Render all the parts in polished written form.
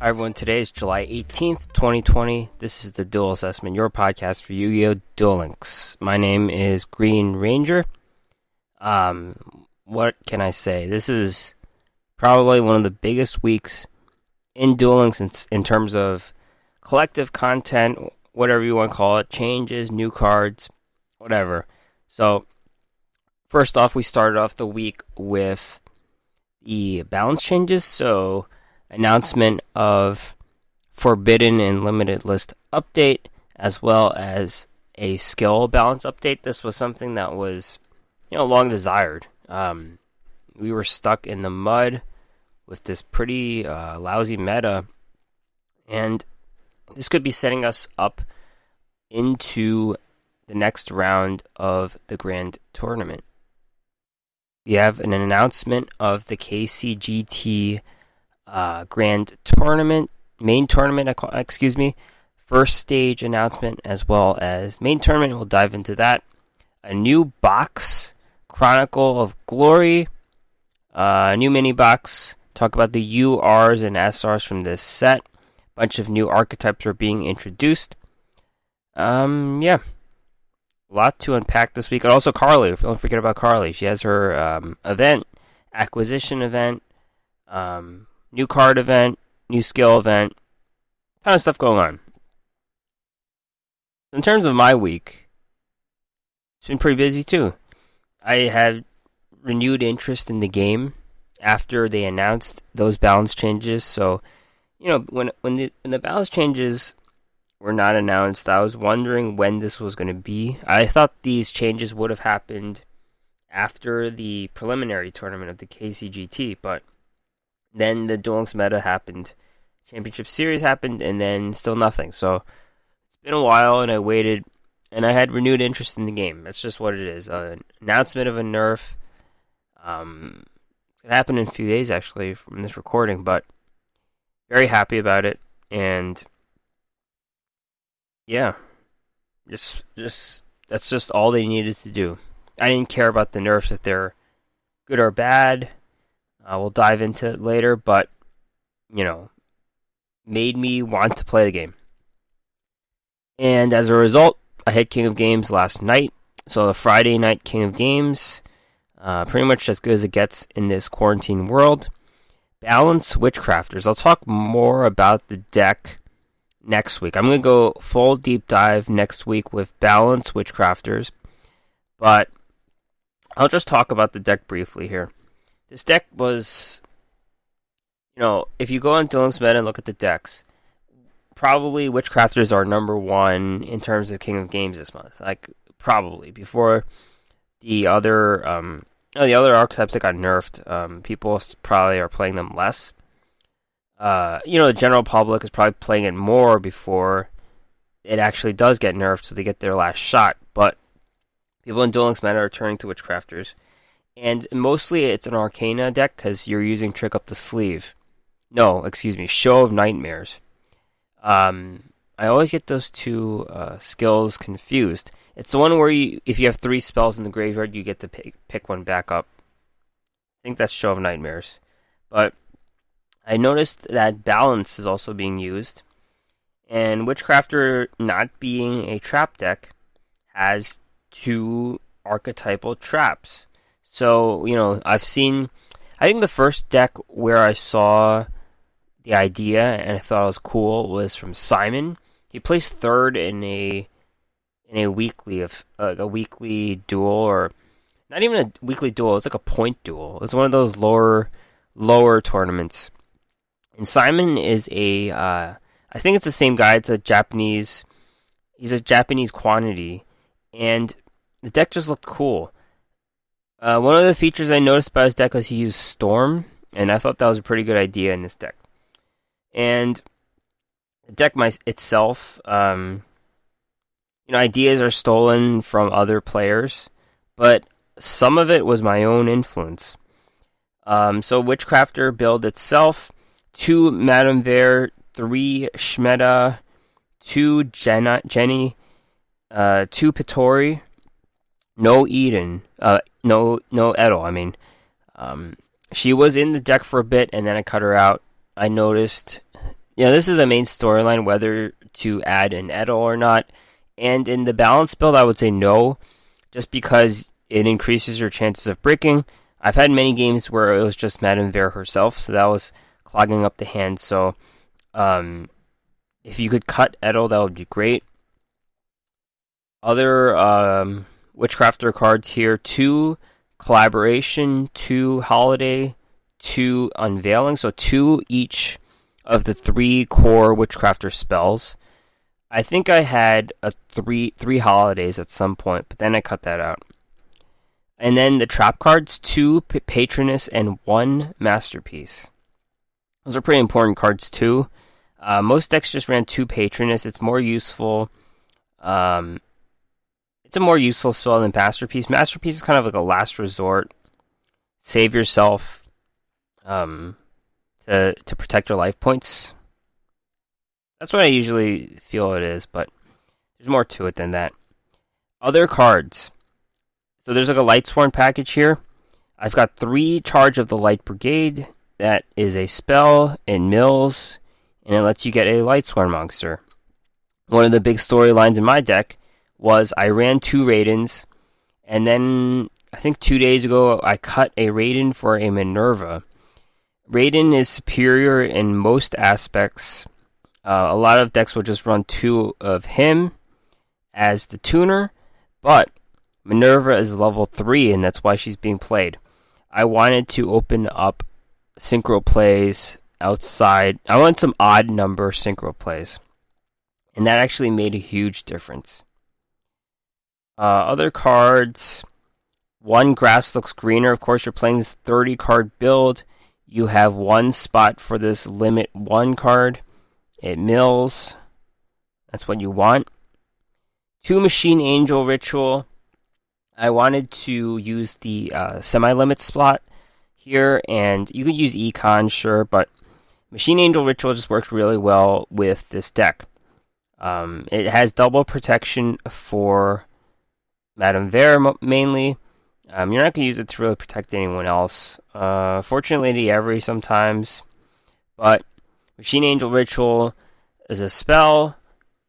Hi everyone, today is July 18th, 2020. This is the Duel Assessment, your podcast for Yu-Gi-Oh! Duel Links. My name is Green Ranger. What can I say? This is probably one of the biggest weeks in Duel Links in terms of collective content, whatever you want to call it, changes, new cards, whatever. So, first off, we started off the week with the balance changes, so announcement of Forbidden and Limited List update, as well as a skill balance update. This was something that was, long desired. We were stuck in the mud with this pretty lousy meta, and this could be setting us up into the next round of the Grand Tournament. We have an announcement of the KCGT Grand Tournament, main tournament, first stage announcement, as well as main tournament. We'll dive into that. A new box, Chronicle of Glory, new MiniBOX. Talk about the URs and SRs from this set. Bunch of new archetypes are being introduced. A lot to unpack this week. And also Carly, don't forget about Carly. She has her event, acquisition event, new card event, new skill event, ton of stuff going on. In terms of my week, it's been pretty busy too. I had renewed interest in the game after they announced those balance changes. So, when the balance changes were not announced, I was wondering when this was going to be. I thought these changes would have happened after the preliminary tournament of the KCGT, but then the Duel Links meta happened, Championship Series happened, and then still nothing. So it's been a while, and I waited, and I had renewed interest in the game. That's just what it is. An announcement of a nerf. It happened in a few days, actually, from this recording, but very happy about it. And yeah, just that's just all they needed to do. I didn't care about the nerfs, if they're good or bad. We'll dive into it later, but, made me want to play the game. And as a result, I hit King of Games last night. So the Friday night King of Games, pretty much as good as it gets in this quarantine world. Balance Witchcrafters. I'll talk more about the deck next week. I'm going to go full deep dive next week with Balance Witchcrafters, but I'll just talk about the deck briefly here. This deck was, if you go on Duel Links Meta and look at the decks, probably Witchcrafters are number one in terms of King of Games this month. Like, probably. Before the other archetypes that got nerfed, people probably are playing them less. The general public is probably playing it more before it actually does get nerfed, so they get their last shot. But people in Duel Links Meta are turning to Witchcrafters. And mostly it's an Arcana deck because you're using Trick Up the Sleeve. Show of Nightmares. I always get those two skills confused. It's the one where if you have 3 spells in the graveyard, you get to pick one back up. I think that's Show of Nightmares. But I noticed that Balance is also being used. And Witchcrafter, not being a trap deck, has 2 archetypal traps. So, I think the first deck where I saw the idea and I thought it was cool was from Simon. He placed third in a weekly a weekly duel, or not even a weekly duel. It's like a point duel. It's one of those lower tournaments. And Simon is I think it's the same guy. It's a Japanese. He's a Japanese quantity, and the deck just looked cool. One of the features I noticed about his deck was he used Storm, and I thought that was a pretty good idea in this deck. And the deck itself, ideas are stolen from other players, but some of it was my own influence. So Witchcrafter build itself, 2 Madame Vare, 3 Shmeta, 2 Jenny, 2 Pittori, no Eden, no Edel. She was in the deck for a bit, and then I cut her out. I noticed this is a main storyline, whether to add an Edel or not. And in the balance build, I would say no, just because it increases your chances of breaking. I've had many games where it was just Madame Vere herself, so that was clogging up the hand. So if you could cut Edel, that would be great. Other Witchcrafter cards here: 2 Collaboration, 2 Holiday, 2 Unveiling. So 2 each of the 3 core Witchcrafter spells. I think I had three Holidays at some point, but then I cut that out. And then the trap cards: 2 Patroness and 1 Masterpiece. Those are pretty important cards too. Most decks just ran 2 Patroness. It's more useful. It's a more useful spell than Masterpiece. Masterpiece is kind of like a last resort. Save yourself to protect your life points. That's what I usually feel it is, but there's more to it than that. Other cards. So there's like a Lightsworn package here. I've got 3 Charge of the Light Brigade. That is a spell. It mills, and it lets you get a Lightsworn monster. One of the big storylines in my deck was I ran 2 Raidens, and then I think 2 days ago I cut a Raiden for a Minerva. Raiden is superior in most aspects. A lot of decks will just run 2 of him as the tuner, but Minerva is level 3, and that's why she's being played. I wanted to open up synchro plays outside. I want some odd number synchro plays, and that actually made a huge difference. Other cards: 1 Grass Looks Greener. Of course, you're playing this 30 card build. You have 1 spot for this limit 1 card. It mills. That's what you want. 2 Machine Angel Ritual. I wanted to use the semi-limit slot here, and you could use Econ, sure, but Machine Angel Ritual just works really well with this deck. It has double protection for Madame Vere mainly. You're not going to use it to really protect anyone else. Fortunately, the Every sometimes. But Machine Angel Ritual is a spell.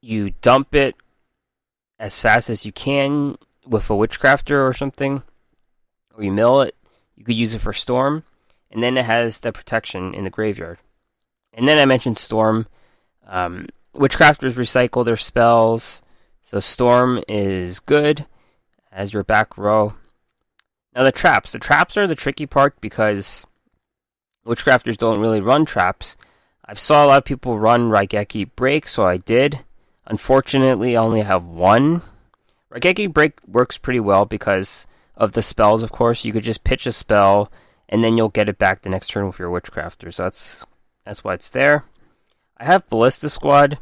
You dump it as fast as you can with a Witchcrafter or something. Or you mill it. You could use it for Storm. And then it has the protection in the graveyard. And then I mentioned Storm. Witchcrafters recycle their spells. So Storm is good as your back row. Now the traps. The traps are the tricky part because Witchcrafters don't really run traps. I've saw a lot of people run Raigeki Break, so I did. Unfortunately, I only have 1. Raigeki Break works pretty well because of the spells, of course. You could just pitch a spell, and then you'll get it back the next turn with your Witchcrafter. So that's why it's there. I have Ballista Squad.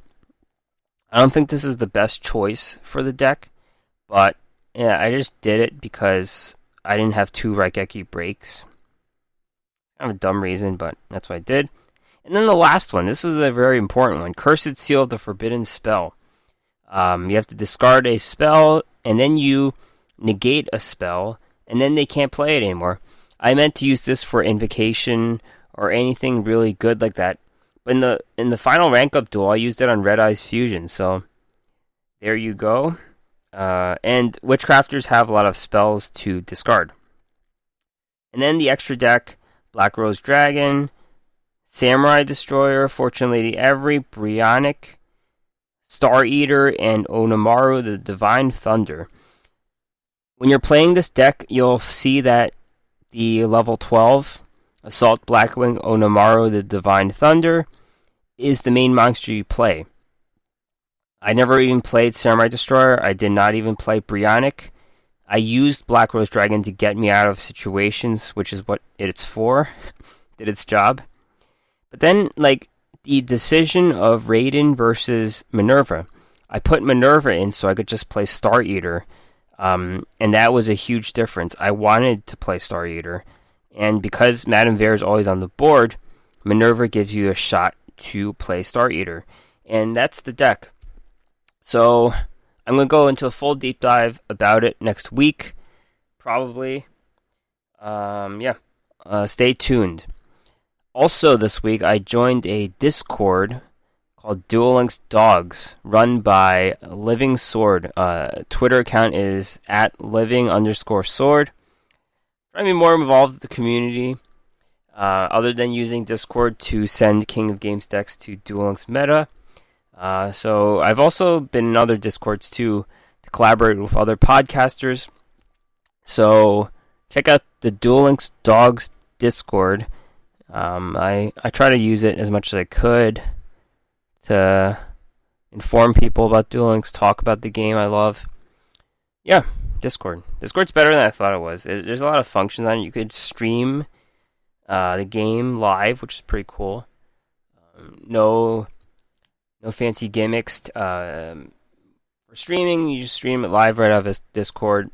I don't think this is the best choice for the deck, but yeah, I just did it because I didn't have 2 Raigeki Breaks. Kind of a dumb reason, but that's what I did. And then the last one. This was a very important one. Cursed Seal of the Forbidden Spell. You have to discard a spell, and then you negate a spell, and then they can't play it anymore. I meant to use this for Invocation or anything really good like that. But in the final rank up duel, I used it on Red Eyes Fusion. So there you go. And Witchcrafters have a lot of spells to discard. And then the extra deck: Black Rose Dragon, Samurai Destroyer, Fortune Lady Every, Brionic, Star Eater, and Onamaru the Divine Thunder. When you're playing this deck, you'll see that the level 12 Assault Blackwing Onamaru the Divine Thunder is the main monster you play. I never even played Samurai Destroyer. I did not even play Brionic. I used Black Rose Dragon to get me out of situations, which is what it's for. Did its job. But then, the decision of Raiden versus Minerva. I put Minerva in so I could just play Star Eater. And that was a huge difference. I wanted to play Star Eater. And because Madame Vere is always on the board, Minerva gives you a shot to play Star Eater. And that's the deck. So I'm going to go into a full deep dive about it next week. Probably. Stay tuned. Also this week, I joined a Discord called Duel Links Dogs, run by Living Sword. Twitter account is at living_sword. Trying to be more involved with the community, other than using Discord to send King of Games decks to Duel Links meta. So I've also been in other Discords too to collaborate with other podcasters. So check out the Duel Links Dogs Discord. I try to use it as much as I could to inform people about Duel Links, talk about the game I love. Yeah, Discord. Discord's better than I thought it was. There's a lot of functions on it. You could stream the game live, which is pretty cool. No fancy gimmicks. For streaming, you just stream it live right out of Discord.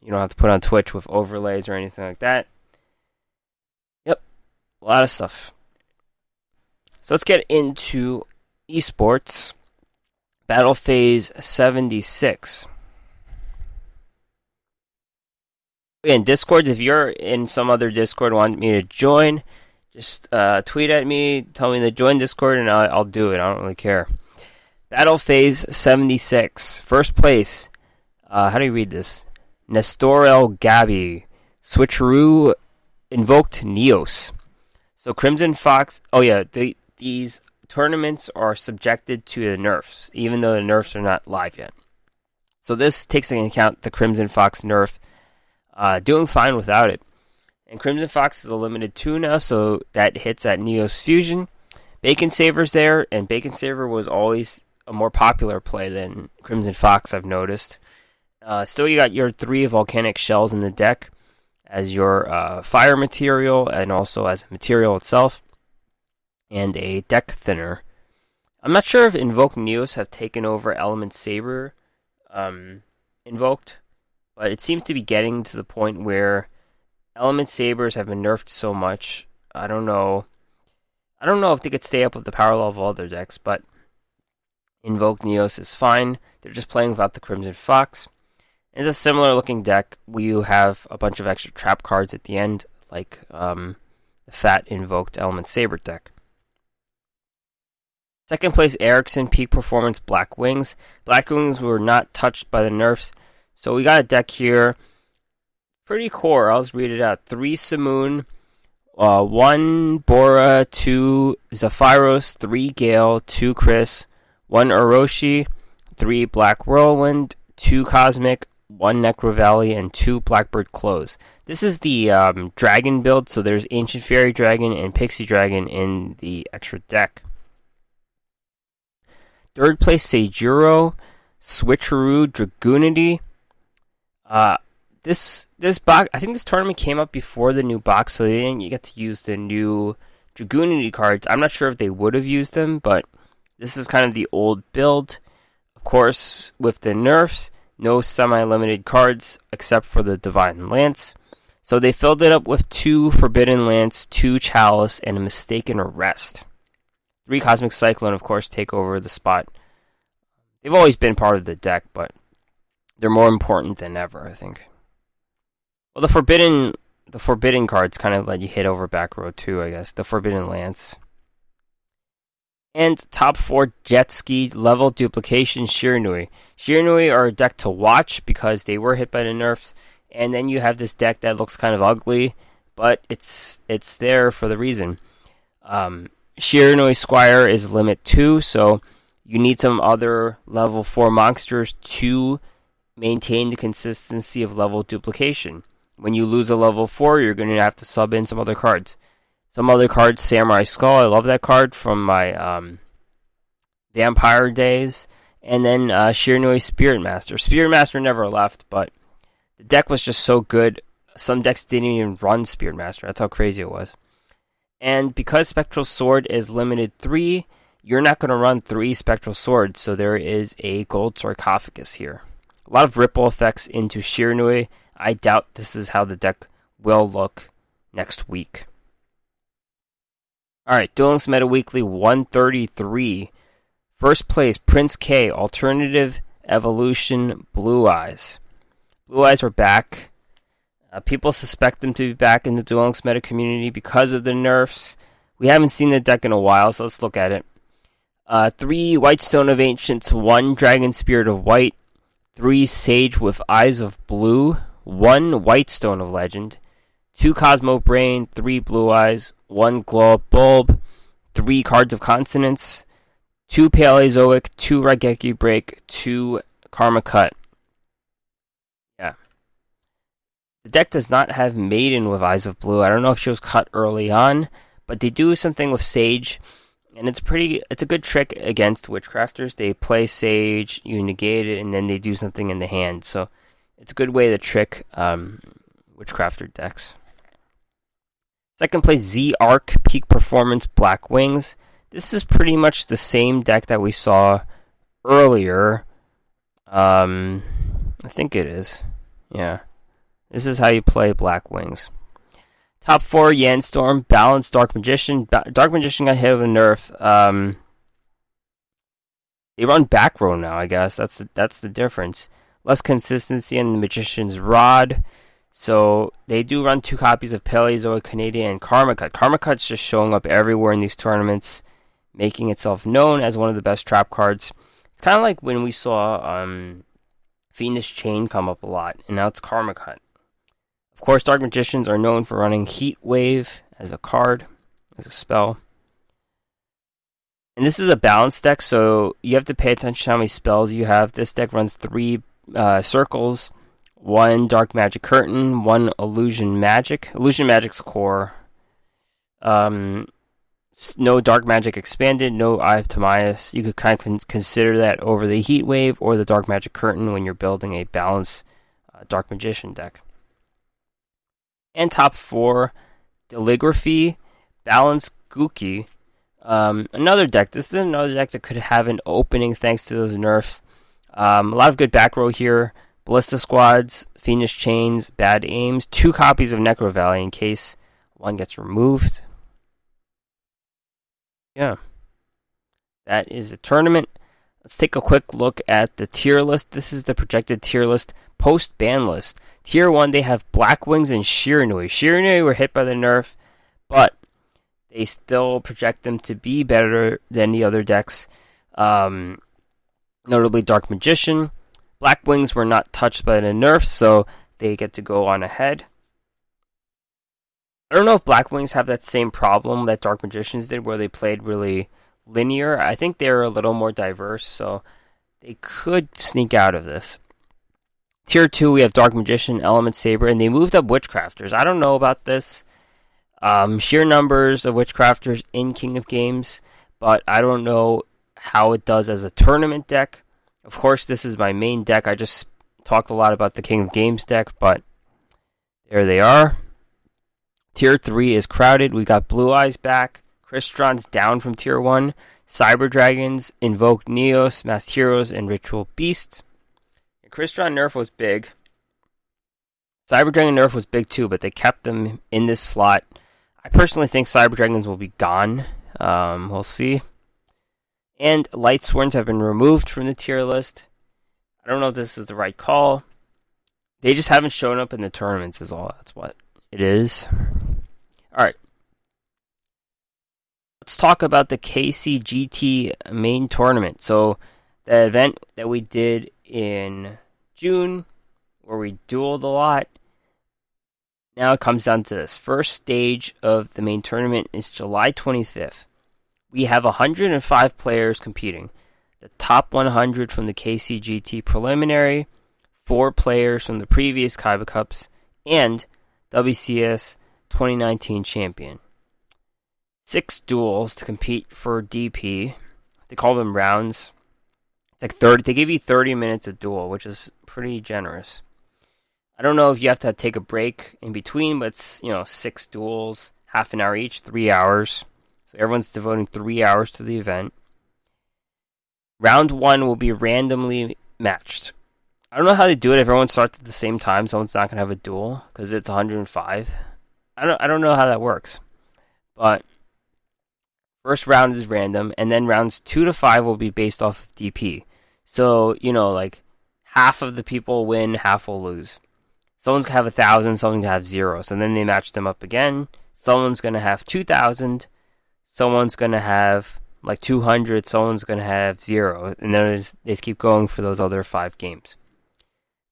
You don't have to put on Twitch with overlays or anything like that. Yep, a lot of stuff. So let's get into Esports. Battle Phase 76. Again, Discord, if you're in some other Discord and want me to join, just tweet at me, tell me to join Discord, and I'll do it. I don't really care. Battle Phase 76. First place. How do you read this? Nestorel Gabi. Switcheroo invoked Neos. So Crimson Fox. Oh yeah, these tournaments are subjected to the nerfs, even though the nerfs are not live yet. So this takes into account the Crimson Fox nerf. Doing fine without it. And Crimson Fox is a limited 2 now, so that hits at Neos Fusion. Bacon Saver's there, and Bacon Saver was always a more popular play than Crimson Fox, I've noticed. Still, you got your 3 volcanic shells in the deck as your fire material, and also as a material itself, and a deck thinner. I'm not sure if Invoke Neos have taken over Element Saber invoked, but it seems to be getting to the point where Element Sabers have been nerfed so much. I don't know if they could stay up with the power level of other decks, but Invoke Neos is fine. They're just playing without the Crimson Fox. It's a similar looking deck where you have a bunch of extra trap cards at the end, like the fat invoked Element Saber deck. Second place, Ericsson Peak Performance Black Wings. Black Wings were not touched by the nerfs, so we got a deck here. Pretty core. I'll just read it out. 3 Simoon, 1 Bora, 2 Zephyros, 3 Gale, 2 Chris, 1 Orochi, 3 Black Whirlwind, 2 Cosmic, 1 Necro Valley, and 2 Blackbird Close. This is the dragon build, so there's Ancient Fairy Dragon and Pixie Dragon in the extra deck. Third place, Seijuro, Switcheroo, Dragoonity. This box, I think this tournament came up before the new box, so they didn't get to use the new Dragoonity cards. I'm not sure if they would have used them, but this is kind of the old build. Of course, with the nerfs, no semi-limited cards except for the Divine Lance. So they filled it up with 2 Forbidden Lance, 2 Chalice, and a Mistaken Arrest. 3 Cosmic Cyclone, of course, take over the spot. They've always been part of the deck, but they're more important than ever, I think. Well, the forbidden cards kind of let you hit over back row too, I guess. The Forbidden Lance. And top 4 Jet Ski, Level Duplication, Shiranui. Shiranui are a deck to watch because they were hit by the nerfs. And then you have this deck that looks kind of ugly, but it's there for the reason. Shiranui Squire is limit 2, so you need some other level 4 monsters to maintain the consistency of level duplication. When you lose a level 4, you're going to have to sub in some other cards. Some other cards, Samurai Skull, I love that card from my Vampire days. And then Shiranui Spirit Master. Spirit Master never left, but the deck was just so good. Some decks didn't even run Spirit Master. That's how crazy it was. And because Spectral Sword is limited 3, you're not going to run 3 Spectral Swords, so there is a Gold Sarcophagus here. A lot of ripple effects into Shiranui. I doubt this is how the deck will look next week. Alright, Duel Links Meta Weekly 133. First place, Prince K, Alternative Evolution, Blue Eyes. Blue Eyes are back. People suspect them to be back in the Duel Links meta community because of the nerfs. We haven't seen the deck in a while, so let's look at it. 3 White Stone of Ancients, 1 Dragon Spirit of White, 3 Sage with Eyes of Blue, 1 White Stone of Legend, 2 Cosmo Brain, 3 Blue Eyes, 1 Glow Up Bulb, 3 Cards of Consonance, 2 Paleozoic, 2 Raigeki Break, 2 Karma Cut. Yeah. The deck does not have Maiden with Eyes of Blue. I don't know if she was cut early on, but they do something with Sage, and it's a good trick against Witchcrafters. They play Sage, you negate it, and then they do something in the hand. So it's a good way to trick Witchcrafter decks. Second place, Z-Arc, Peak Performance, Black Wings. This is pretty much the same deck that we saw earlier. I think it is. Yeah. This is how you play Black Wings. Top 4, Yanstorm, Balance, Dark Magician. Dark Magician got hit with a nerf. They run back row now, I guess. That's the difference. Less consistency in the Magician's Rod. So they do run 2 copies of Paleozoic, Canadian, and Karma Cut. Karma Cut's just showing up everywhere in these tournaments, making itself known as one of the best trap cards. It's kind of like when we saw Fiendish Chain come up a lot, and now it's Karma Cut. Of course, Dark Magicians are known for running Heat Wave as a card, as a spell. And this is a balanced deck, so you have to pay attention to how many spells you have. This deck runs 3 circles, 1 Dark Magic Curtain, 1 Illusion Magic. Illusion Magic's core. No Dark Magic Expanded, no Eye of Timaeus. You could kind of consider that over the Heat Wave or the Dark Magic Curtain when you're building a balanced Dark Magician deck. And top 4, Deligraphy, Balance, Guki. Another deck. This is another deck that could have an opening thanks to those nerfs. A lot of good back row here. Ballista Squads, Fiendish Chains, Bad Aims. 2 copies of Necro Valley in case one gets removed. Yeah. That is a tournament. Let's take a quick look at the tier list. This is the projected tier list post-ban list. Tier 1, they have Black Wings and Shiranui. Shiranui were hit by the nerf, but they still project them to be better than the other decks. Notably Dark Magician. Black Wings were not touched by the nerf, so they get to go on ahead. I don't know if Black Wings have that same problem that Dark Magicians did, where they played really linear. I think they're a little more diverse, so they could sneak out of this. Tier 2, we have Dark Magician, Element Saber, and they moved up Witchcrafters. I don't know about this. Sheer numbers of Witchcrafters in King of Games, but I don't know how it does as a tournament deck. Of course, this is my main deck. I just talked a lot about the King of Games deck, but there they are. Tier 3 is crowded. We got Blue Eyes back. Crystron's down from Tier 1. Cyber Dragons, Invoke Neos, Masked Heroes, and Ritual Beast. Crystron nerf was big. Cyber Dragon nerf was big too, but they kept them in this slot. I personally think Cyber Dragons will be gone. We'll see. And Light Swords have been removed from the tier list. I don't know if this is the right call. They just haven't shown up in the tournaments is all. That's what it is. Alright. Let's talk about the KCGT main tournament. So, the event that we did in June, where we dueled a lot. Now it comes down to this. First stage of the main tournament is July 25th. We have 105 players competing. The top 100 from the KCGT preliminary, 4 players from the previous Kaiba Cups, and WCS 2019 champion. 6 duels to compete for DP. They call them rounds. It's like 30. They give you 30 minutes a duel, which is pretty generous. I don't know if you have to take a break in between, but it's 6 duels, half an hour each, 3 hours. So everyone's devoting 3 hours to the event. Round 1 will be randomly matched. I don't know how they do it. If everyone starts at the same time, someone's not gonna have a duel because it's 105. I don't know how that works, but first round is random, and then rounds 2 to 5 will be based off of DP. So like half of the people win, half will lose. Someone's gonna have 1,000, someone's gonna have 0. So then they match them up again. Someone's gonna have 2,000. Someone's gonna have like 200, someone's going to have 0. And then they just keep going for those other 5 games.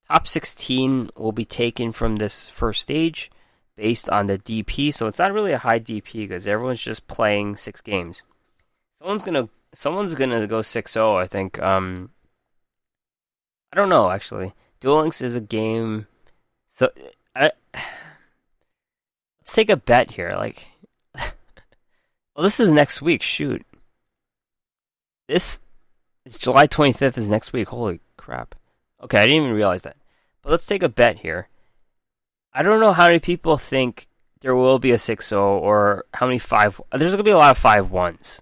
Top 16 will be taken from this first stage based on the DP. So it's not really a high DP because everyone's just playing 6 games. Someone's gonna go 6-0, I think. I don't know, actually. Duel Links is a game. So let's take a bet here. Like, well, this is next week. Shoot, it's July 25th is next week. Holy crap! Okay, I didn't even realize that. But let's take a bet here. I don't know how many people think there will be a 6-0 or how many 5. There's gonna be a lot of 5-1s,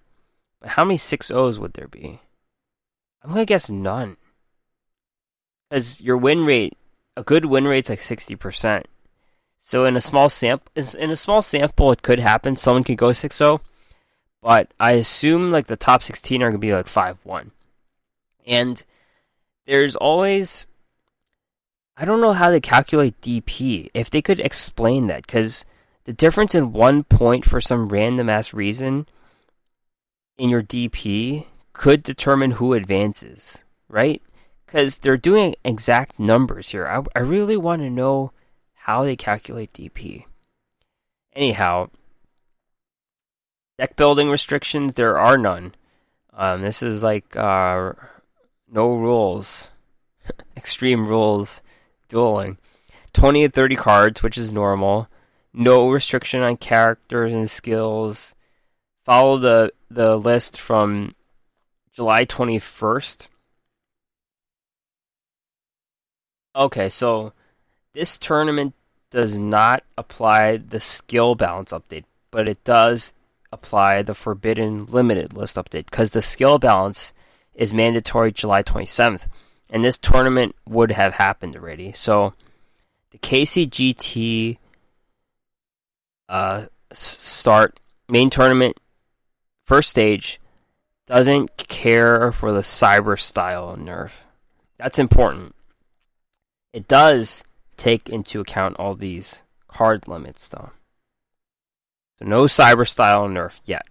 but how many 6-0s would there be? I'm gonna guess none. Because your win rate, a good win rate's like 60%. So in a small sample, it could happen. Someone could go 6-0, but I assume like the top 16 are gonna be like 5-1. And there's always, I don't know how they calculate DP. If they could explain that, because the difference in 1 point for some random ass reason in your DP could determine who advances, right? Because they're doing exact numbers here. I really want to know how they calculate DP. Anyhow, deck building restrictions, there are none. This is like no rules. Extreme rules dueling. 20 to 30 cards, which is normal. No restriction on characters and skills. Follow the list from July 21st. Okay, so this tournament does not apply the skill balance update, but it does apply the Forbidden Limited List update, because the skill balance is mandatory July 27th, and this tournament would have happened already. So the KCGT start main tournament first stage doesn't care for the cyber style nerf. That's important. It does take into account all these card limits, though. So no cyber style nerf yet.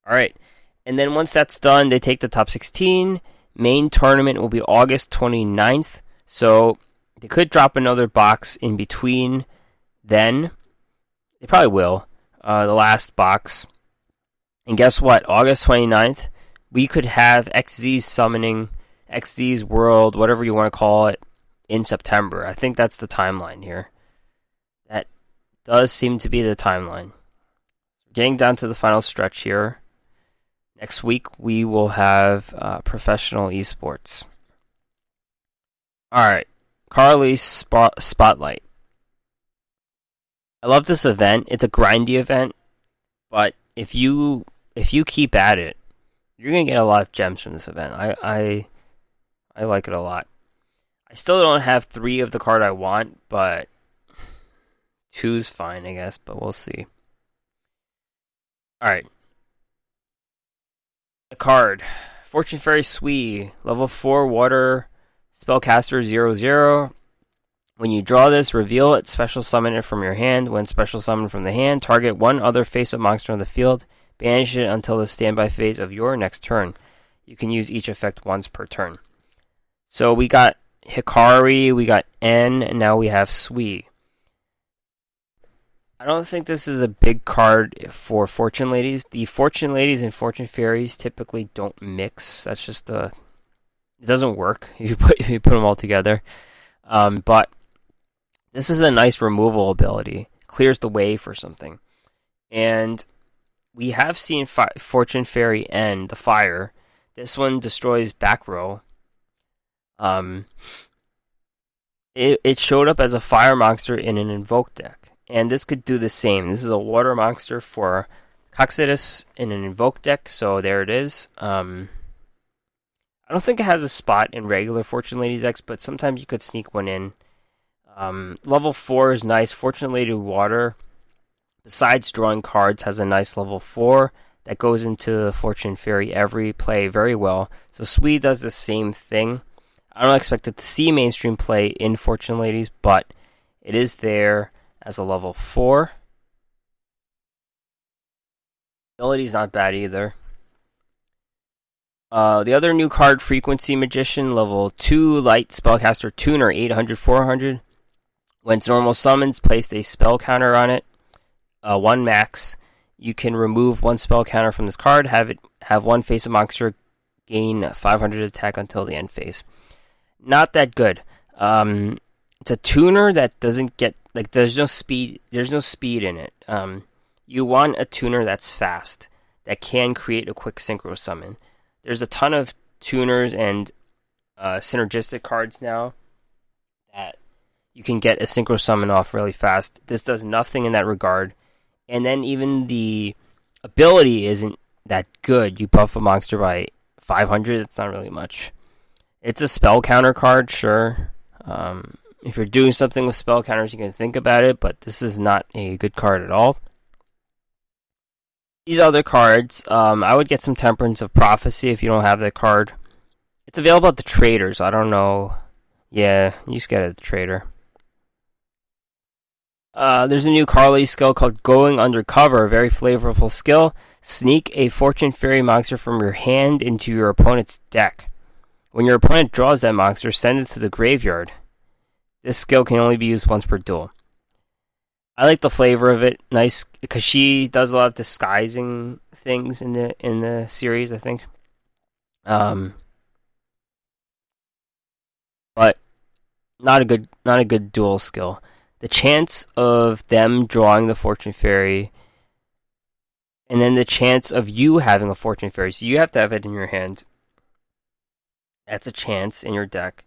Alright. And then once that's done, they take the top 16. Main tournament will be August 29th. So they could drop another box in between then. They probably will. The last box. And guess what? August 29th, we could have XZ's summoning, XZ's World, whatever you want to call it, in September. I think that's the timeline here. That does seem to be the timeline. Getting down to the final stretch here. Next week we will have professional esports. Alright, Carly's Spotlight. I love this event. It's a grindy event, but if you keep at it, you're gonna get a lot of gems from this event. I like it a lot. I still don't have 3 of the card I want, but 2's fine, I guess, but we'll see. Alright. The card. Fortune Fairy Sui. Level 4 Water Spellcaster 0/0. When you draw this, reveal it, special summon it from your hand. When special summoned from the hand, target one other face-up monster on the field. Banish it until the standby phase of your next turn. You can use each effect once per turn. So we got Hikari, we got N, and now we have Sui. I don't think this is a big card for Fortune Ladies. The Fortune Ladies and Fortune Fairies typically don't mix. That's just it doesn't work if you put them all together. But this is a nice removal ability. Clears the way for something. And we have seen Fortune Fairy N, the fire. This one destroys back row. It showed up as a fire monster in an invoke deck, and this could do the same. This is a water monster for Coxidus in an invoke deck, so there it is. I don't think it has a spot in regular Fortune Lady decks, but sometimes you could sneak one in. Level 4 is nice. Fortune Lady Water, besides drawing cards, has a nice level 4 that goes into Fortune Fairy every play very well. So Sui does the same thing. I don't expect it to see mainstream play in Fortune Ladies, but it is there as a level 4. Ability's not bad either. The other new card, Frequency Magician, level 2, Light Spellcaster Tuner, 800, 400. When it's normal summons, place a spell counter on it, 1 max. You can remove 1 spell counter from this card, have 1 face of monster gain 500 attack until the end phase. Not that good. It's a tuner that doesn't get, like, there's no speed in it. You want a tuner that's fast, that can create a quick synchro summon. There's a ton of tuners and synergistic cards now that you can get a synchro summon off really fast. This does nothing in that regard. And then even the ability isn't that good. You buff a monster by 500, it's not really much. It's a spell counter card, sure. If you're doing something with spell counters, you can think about it, but this is not a good card at all. These other cards, I would get some Temperance of Prophecy if you don't have that card. It's available at the trader, so I don't know. Yeah, you just get it at the trader. There's a new Carly skill called Going Undercover, a very flavorful skill. Sneak a Fortune Fairy monster from your hand into your opponent's deck. When your opponent draws that monster, send it to the graveyard. This skill can only be used once per duel. I like the flavor of it. Nice, because she does a lot of disguising things in the series, I think. But not a good duel skill. The chance of them drawing the Fortune Fairy, and then the chance of you having a Fortune Fairy, so you have to have it in your hand. That's a chance in your deck.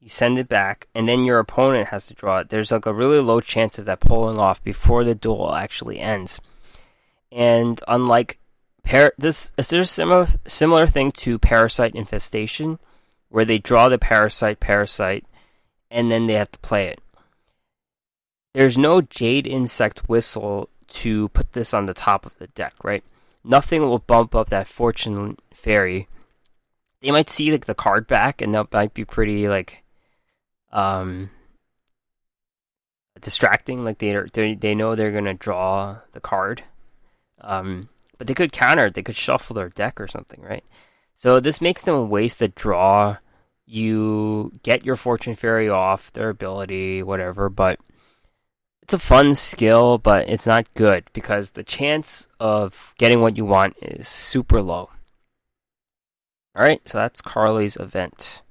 You send it back, and then your opponent has to draw it. There's like a really low chance of that pulling off before the duel actually ends. And unlike there's a similar thing to Parasite Infestation, where they draw the parasite, and then they have to play it. There's no Jade Insect Whistle to put this on the top of the deck, right? Nothing will bump up that Fortune Fairy. They might see like the card back, and that might be pretty like distracting. Like they know they're gonna draw the card, but they could counter it. They could shuffle their deck or something, right? So this makes them waste a draw. You get your Fortune Fairy off their ability, whatever, but it's a fun skill, but it's not good because the chance of getting what you want is super low. Alright, so that's Carly's event.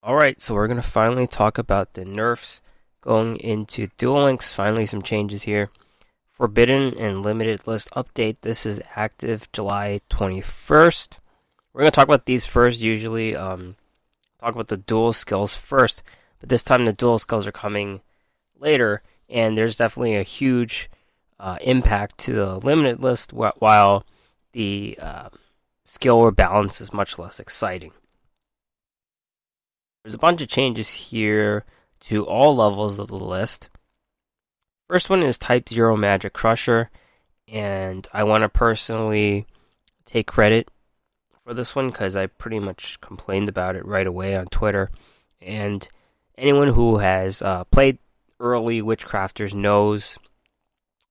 Alright, so we're going to finally talk about the nerfs going into Duel Links. Finally, some changes here. Forbidden and Limited List update. This is active July 21st. We're going to talk about these first, usually. Talk about the duel skills first. But this time the duel skills are coming later. And there's definitely a huge impact to the Limited List, while the skill balance is much less exciting. There's a bunch of changes here to all levels of the list. First one is Type 0 Magic Crusher, and I want to personally take credit for this one because I pretty much complained about it right away on Twitter. And anyone who has played early Witchcrafters knows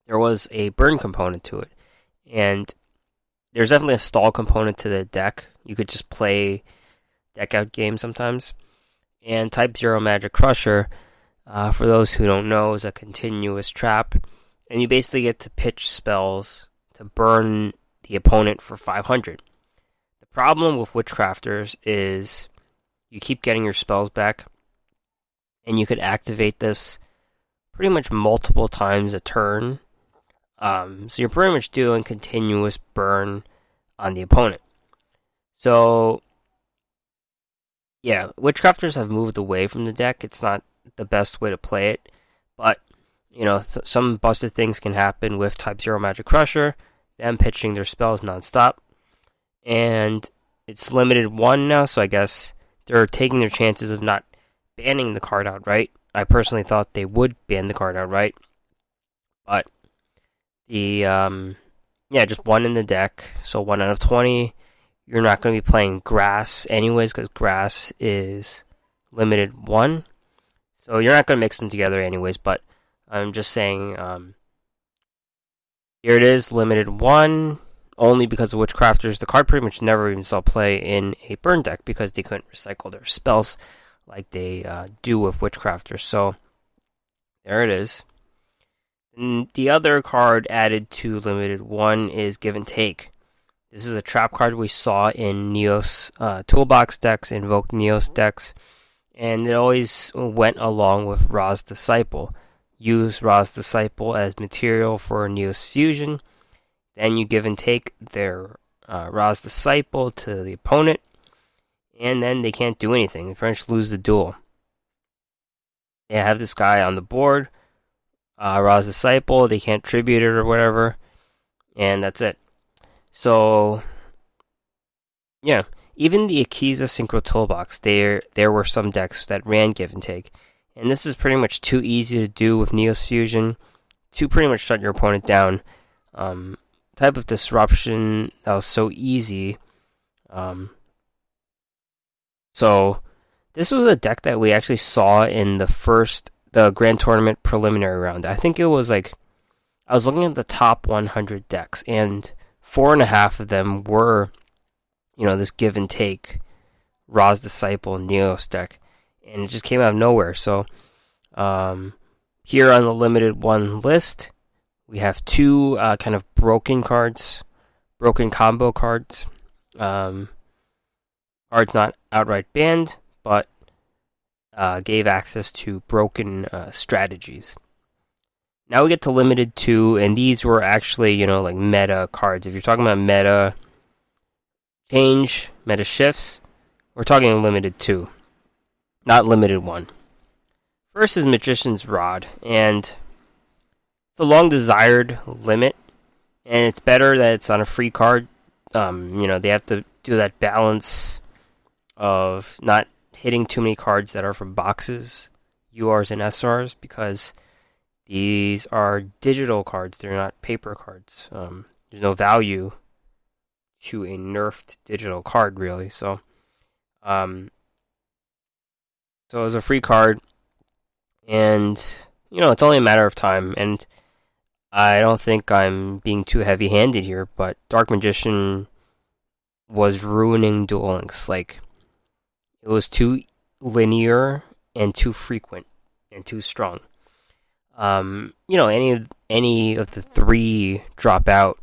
there was a burn component to it. And there's definitely a stall component to the deck. You could just play deck out games sometimes. And Type 0 Magic Crusher, for those who don't know, is a continuous trap. And you basically get to pitch spells to burn the opponent for 500. The problem with Witchcrafters is you keep getting your spells back. And you could activate this pretty much multiple times a turn. So you're pretty much doing continuous burn on the opponent. So yeah, Witchcrafters have moved away from the deck. It's not the best way to play it, but you know, some busted things can happen with Type 0 Magic Crusher, them pitching their spells nonstop, and it's limited 1 now, so I guess they're taking their chances of not banning the card outright. I personally thought they would ban the card outright, but the just 1 in the deck, so 1 out of 20. You're not going to be playing Grass anyways, because Grass is limited 1. So you're not going to mix them together anyways, but I'm just saying, here it is, limited 1. only because of Witchcrafters. The card pretty much never even saw play in a burn deck because they couldn't recycle their spells like they do with Witchcrafters. So there it is. And the other card added to Limited 1 is Give and Take. This is a trap card we saw in Neos Toolbox decks, Invoked Neos decks, and it always went along with Ra's Disciple. Use Ra's Disciple as material for Neos Fusion. Then you give and take their Ra's Disciple to the opponent, and then they can't do anything. They pretty much lose the duel. They have this guy on the board, Ra's Disciple, they can't tribute it or whatever, and that's it. So, yeah, even the Akiza Synchro Toolbox, there were some decks that ran Give and Take, and this is pretty much too easy to do with Neos Fusion to pretty much shut your opponent down. Type of disruption that was so easy. So this was a deck that we actually saw in the Grand Tournament preliminary round. I think it was I was looking at the top 100 decks, and 4.5 of them were, this Give and Take, Ra's Disciple, Neos deck, and it just came out of nowhere. So here on the Limited 1 list, we have two kind of broken combo cards. Cards not outright banned, but gave access to broken strategies. Now we get to Limited 2, and these were actually, meta cards. If you're talking about meta change, meta shifts, we're talking Limited 2, not Limited 1. First is Magician's Rod, and it's a long-desired limit, and it's better that it's on a free card. They have to do that balance of not hitting too many cards that are from boxes, URs and SRs, because these are digital cards. They're not paper cards. There's no value to a nerfed digital card, really. So it was a free card, and it's only a matter of time. And I don't think I'm being too heavy-handed here, but Dark Magician was ruining Duel Links. It was too linear and too frequent and too strong. Any of the three drop out,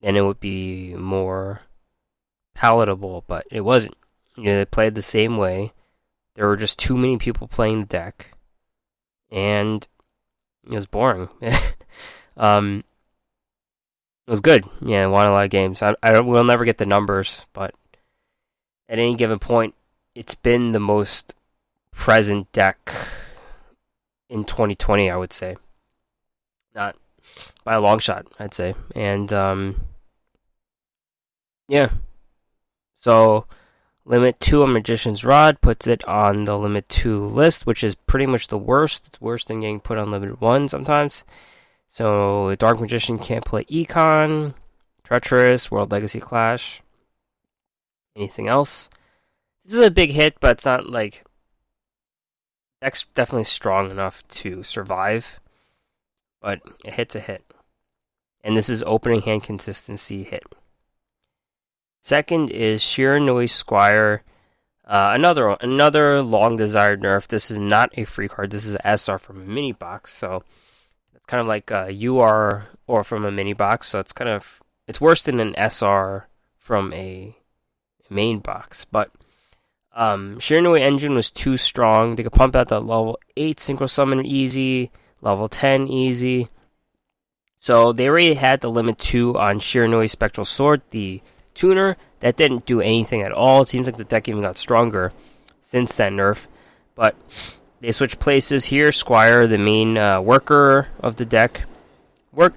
then it would be more palatable, but it wasn't. They played the same way. There were just too many people playing the deck, and it was boring. It was good. Yeah, I won a lot of games. We'll never get the numbers, but at any given point, it's been the most present deck in 2020, I would say. Not by a long shot, I'd say. And, yeah. So, Limit 2 on Magician's Rod puts it on the Limit 2 list, which is pretty much the worst. It's worse than getting put on Limited 1 sometimes. So, Dark Magician can't play Econ, Treacherous, World Legacy Clash, anything else. This is a big hit, but it's not deck's definitely strong enough to survive, but a hit's a hit. And this is opening hand consistency hit. Second is Shiranui Squire. Another long desired nerf. This is not a free card. This is an SR from a MiniBOX, so it's kind of like a UR or from a MiniBOX. So it's worse than an SR from a main box. But Shiranui Engine was too strong. They could pump out that level 8 Synchro Summon easy, level 10 easy. So they already had the Limit 2 on Shiranui Spectral Sword, the tuner. That didn't do anything at all. It seems like the deck even got stronger since that nerf. But they switched places here. Squire, the main worker of the deck,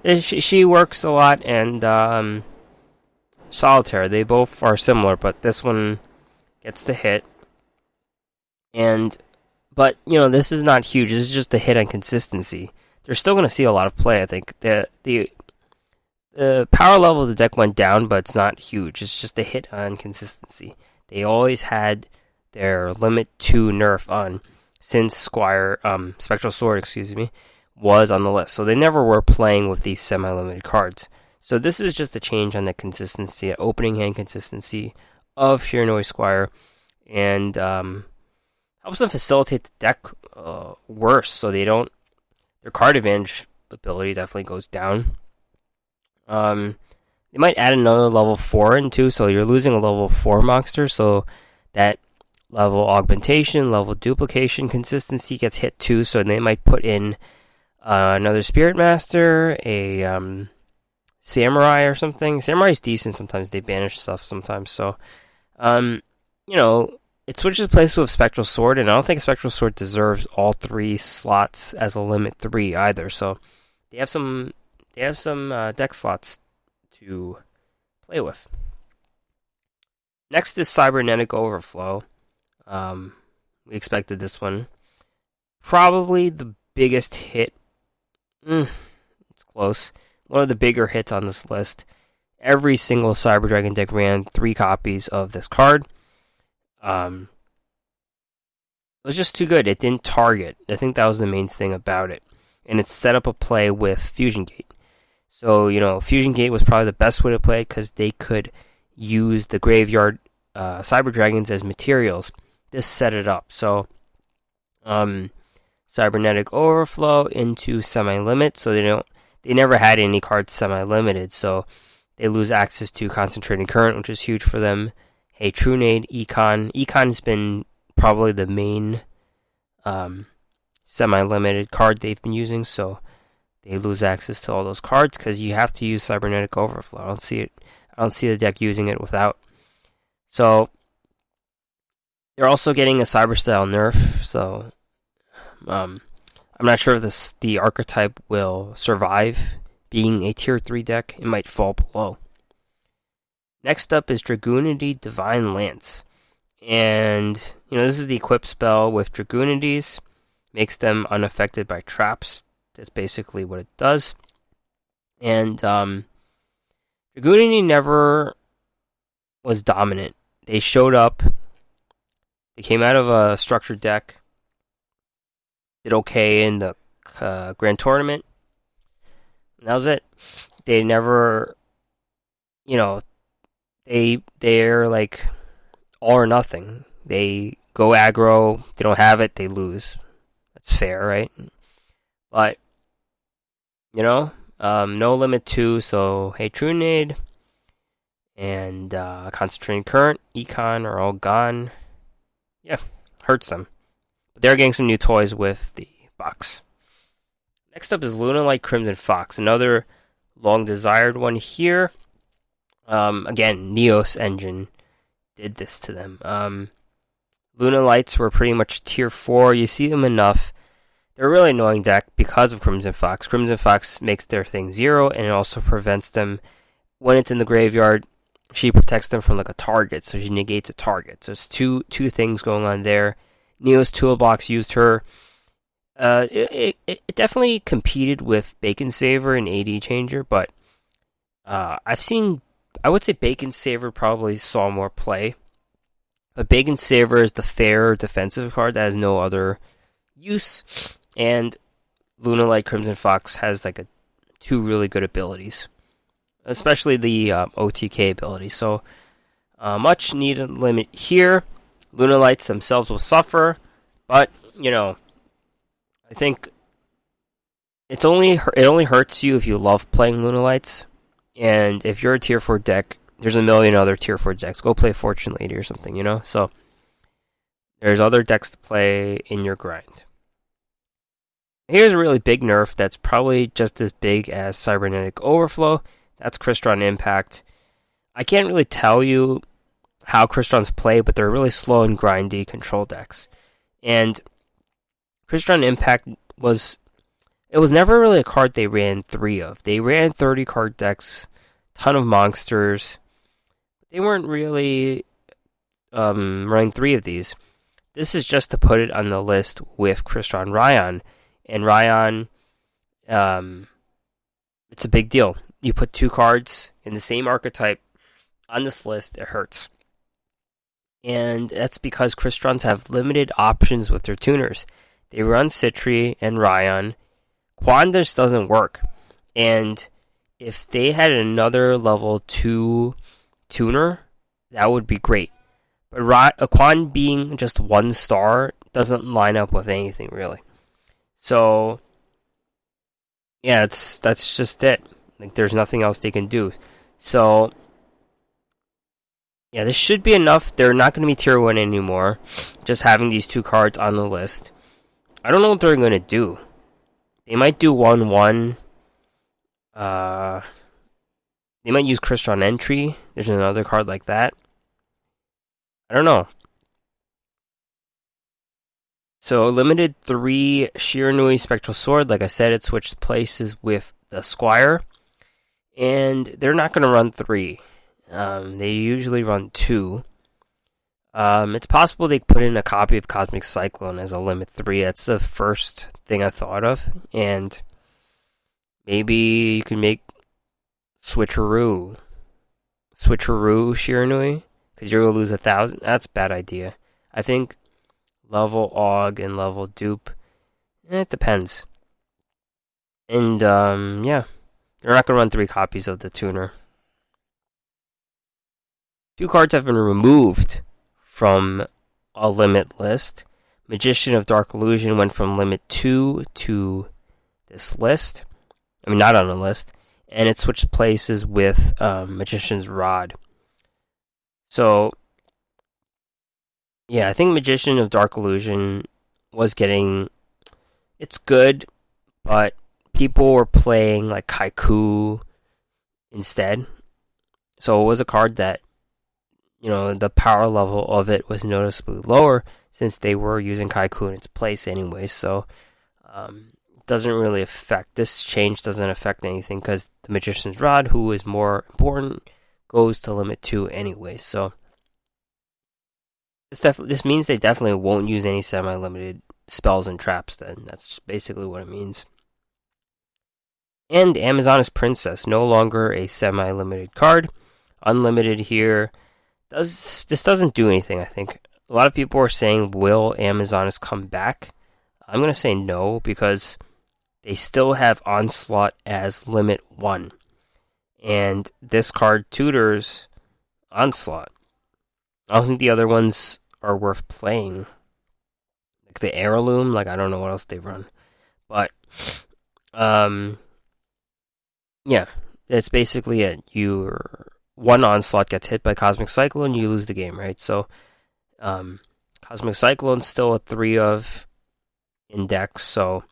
she works a lot, and Solitaire. They both are similar, but this one gets the hit. But this is not huge. This is just a hit on consistency. They're still going to see a lot of play, I think. The power level of the deck went down, but it's not huge. It's just a hit on consistency. They always had their Limit 2 nerf on since Spectral Sword, was on the list. So they never were playing with these semi-limited cards. So this is just a change on the consistency, opening hand consistency of Shiranui Squire, and helps them facilitate the deck worse, so their card advantage ability definitely goes down. They might add another level 4 into, so you're losing a level 4 monster, so that level augmentation, level duplication consistency gets hit too, so they might put in another Spirit Master, a Samurai or something. Samurai's decent sometimes, they banish stuff sometimes, so, it switches places with Spectral Sword, and I don't think Spectral Sword deserves all 3 slots as a limit 3 either, so they have some deck slots to play with. Next is Cybernetic Overflow. We expected this one. Probably the biggest hit. It's close. One of the bigger hits on this list. Every single Cyber Dragon deck ran 3 copies of this card. It was just too good. It didn't target. I think that was the main thing about it. And it set up a play with Fusion Gate. So, Fusion Gate was probably the best way to play because they could use the graveyard Cyber Dragons as materials. This set it up. So, Cybernetic Overflow into Semi-Limit, so they never had any cards semi-limited, so they lose access to Concentrating Current, which is huge for them. Hey, Trunade, Econ. Econ's been probably the main semi-limited card they've been using, so they lose access to all those cards because you have to use Cybernetic Overflow. I don't see the deck using it without. So they're also getting a Cyber Style nerf. So I'm not sure if the archetype will survive being a tier 3 deck. It might fall below. Next up is Dragoonity Divine Lance, and this is the equip spell with Dragoonities. Makes them unaffected by traps. That's basically what it does. And Dragoonity never was dominant. They showed up. They came out of a structured deck. Did okay in the Grand Tournament. And that was it. They never, they're like all or nothing. They go aggro. They don't have it. They lose. That's fair, right? But no limit 2, so hey, Trunade and Concentrating Current, Econ are all gone. Yeah, hurts them. But they're getting some new toys with the box. Next up is Lunalight Crimson Fox, another long-desired one here. Again, Neos Engine did this to them. Lunalights were pretty much tier 4. You see them enough. They're a really annoying deck because of Crimson Fox. Crimson Fox makes their thing 0, and it also prevents them, when it's in the graveyard, she protects them from like a target, so she negates a target. So it's two things going on there. Neo's Toolbox used her. It definitely competed with Bacon Saver and AD Changer, but I would say Bacon Saver probably saw more play. But Bacon Saver is the fair defensive card that has no other use. And Lunalight Crimson Fox has like 2 really good abilities, especially the OTK ability. So much needed limit here. Lunalights themselves will suffer, but I think it only hurts you if you love playing Lunalights, and if you're a tier 4 deck, there's a million other tier 4 decks. Go play Fortune Lady or something, So there's other decks to play in your grind. Here's a really big nerf that's probably just as big as Cybernetic Overflow. That's Crystron Impact. I can't really tell you how Crystrons play, but they're really slow and grindy control decks. And Crystron Impact was never really a card they ran 3 of. They ran 30 card decks, ton of monsters. They weren't really running 3 of these. This is just to put it on the list with Crystron Ryan. And Ryan, it's a big deal. You put 2 cards in the same archetype on this list, it hurts. And that's because Crystrons have limited options with their tuners. They run Citri and Ryan. Quan just doesn't work. And if they had another level 2 tuner, that would be great. But Aquan being just 1 star doesn't line up with anything really. So yeah, that's just it. Like there's nothing else they can do. So yeah, this should be enough. They're not going to be tier 1 anymore. Just having these 2 cards on the list. I don't know what they're going to do. They might do 1-1. They might use Crystron Entry. There's another card like that. I don't know. So, limited 3 Shiranui Spectral Sword. Like I said, it switched places with the Squire. And they're not going to run 3. They usually run 2. It's possible they put in a copy of Cosmic Cyclone as a limit 3. That's the first thing I thought of. And maybe you can make Switcheroo Shiranui, because you're going to lose 1,000. That's a bad idea. I think level Og and level Dupe, it depends. And, yeah. They're not going to run 3 copies of the tuner. 2 cards have been removed from a limit list. Magician of Dark Illusion went from limit 2 to this list. I mean, not on the list. And it switched places with Magician's Rod. So, yeah, I think Magician of Dark Illusion was getting... It's good, but people were playing like Kaiku instead. So it was a card that, you know, the power level of it was noticeably lower since they were using Kaiku in its place anyway. So doesn't really affect, this change doesn't affect anything because the Magician's Rod, who is more important, goes to limit 2 anyway. So this means they definitely won't use any semi-limited spells and traps then. That's basically what it means. And Amazoness Princess, no longer a semi-limited card. Unlimited here. This doesn't do anything, I think. A lot of people are saying, will Amazoness come back? I'm going to say no, because they still have Onslaught as limit 1. And this card tutors Onslaught. I don't think the other ones are worth playing. Like the Heirloom, like I don't know what else they run. But, yeah, that's basically it. Your 1 Onslaught gets hit by Cosmic Cyclone, you lose the game, right? So, Cosmic Cyclone's still a 3 of index, so,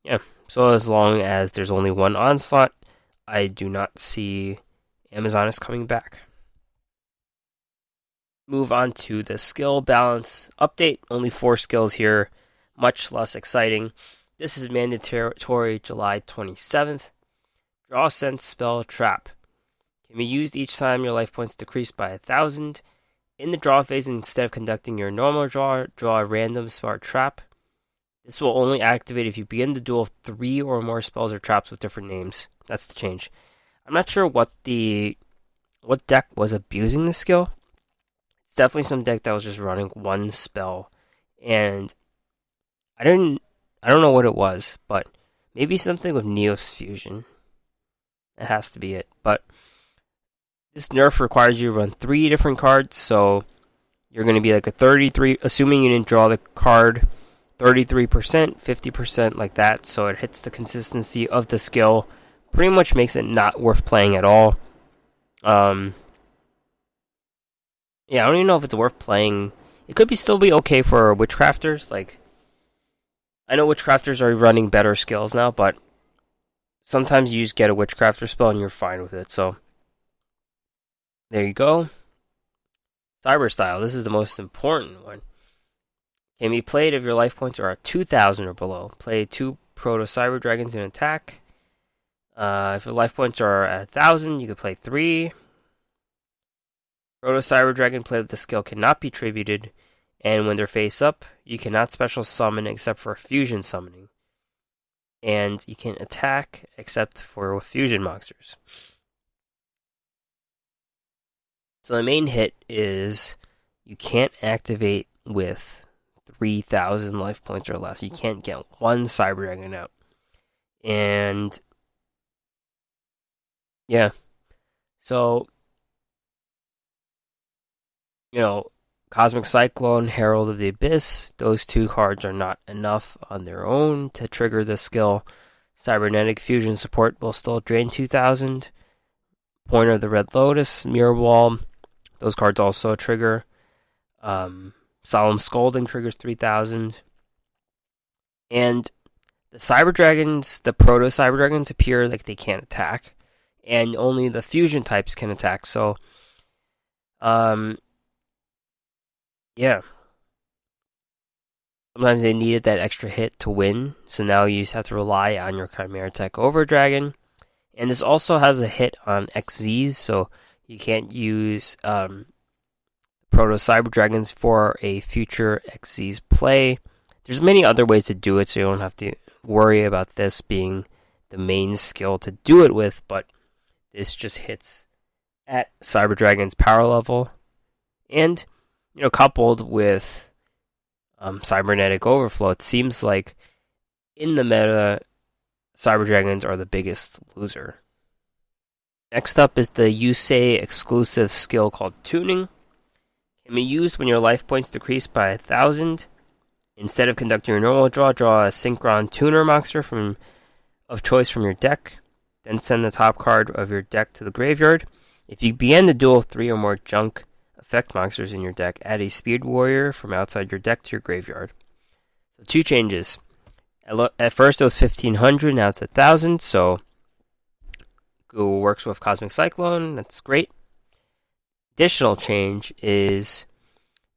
yeah. So as long as there's only 1 Onslaught, I do not see Amazoness coming back. Move on to the skill balance update. Only 4 skills here, much less exciting. This is mandatory July 27th. Draw, Sense, Spell, Trap. Can be used each time your life points decrease by 1,000. In the draw phase, instead of conducting your normal draw a random spell or trap. This will only activate if you begin the duel with 3 or more spells or traps with different names. That's the change. I'm not sure what deck was abusing this skill. It's definitely some deck that was just running 1 spell, and I don't know what it was, but maybe something with Neos Fusion. That has to be it. But this nerf requires you to run 3 different cards, so you're going to be like a 33, assuming you didn't draw the card, 33%, 50%, like that, so it hits the consistency of the skill. Pretty much makes it not worth playing at all. Yeah, I don't even know if it's worth playing. It could still be okay for Witchcrafters. Like, I know Witchcrafters are running better skills now, but sometimes you just get a Witchcrafter spell and you're fine with it, so there you go. Cyber Style, this is the most important one. Can be played if your life points are at 2,000 or below. Play 2 Proto Cyber Dragons in attack. If your life points are at 1,000, you can play 3. Proto Cyber Dragon play with the skill cannot be tributed, and when they're face up, you cannot special summon except for fusion summoning. And you can attack except for fusion monsters. So the main hit is you can't activate with 3,000 life points or less. You can't get 1 Cyber Dragon out. And Yeah. So, you know, Cosmic Cyclone, Herald of the Abyss, those two cards are not enough on their own to trigger the skill. Cybernetic Fusion support will still drain 2,000. Pointer of the Red Lotus, Mirror Wall, those cards also trigger. Solemn Scolding triggers 3,000. And the Cyber Dragons, the Proto Cyber Dragons, appear like they can't attack. And only the fusion types can attack. So, yeah. Sometimes they needed that extra hit to win. So now you just have to rely on your Chimera Tech Over Dragon. And this also has a hit on XZs. So you can't use Proto Cyber Dragons for a future XZ's play. There's many other ways to do it, so you don't have to worry about this being the main skill to do it with, but this just hits at Cyber Dragon's power level. And, coupled with Cybernetic Overflow, it seems like in the meta, Cyber Dragons are the biggest loser. Next up is the Yusei exclusive skill called Tuning. Can be used when your life points decrease by 1,000. Instead of conducting your normal draw a Synchron Tuner monster of choice from your deck. Then send the top card of your deck to the graveyard. If you begin the duel with 3 or more junk effect monsters in your deck, add a Speed Warrior from outside your deck to your graveyard. So 2 changes. At first it was 1,500, now it's 1,000, so it works with Cosmic Cyclone, that's great. Additional change is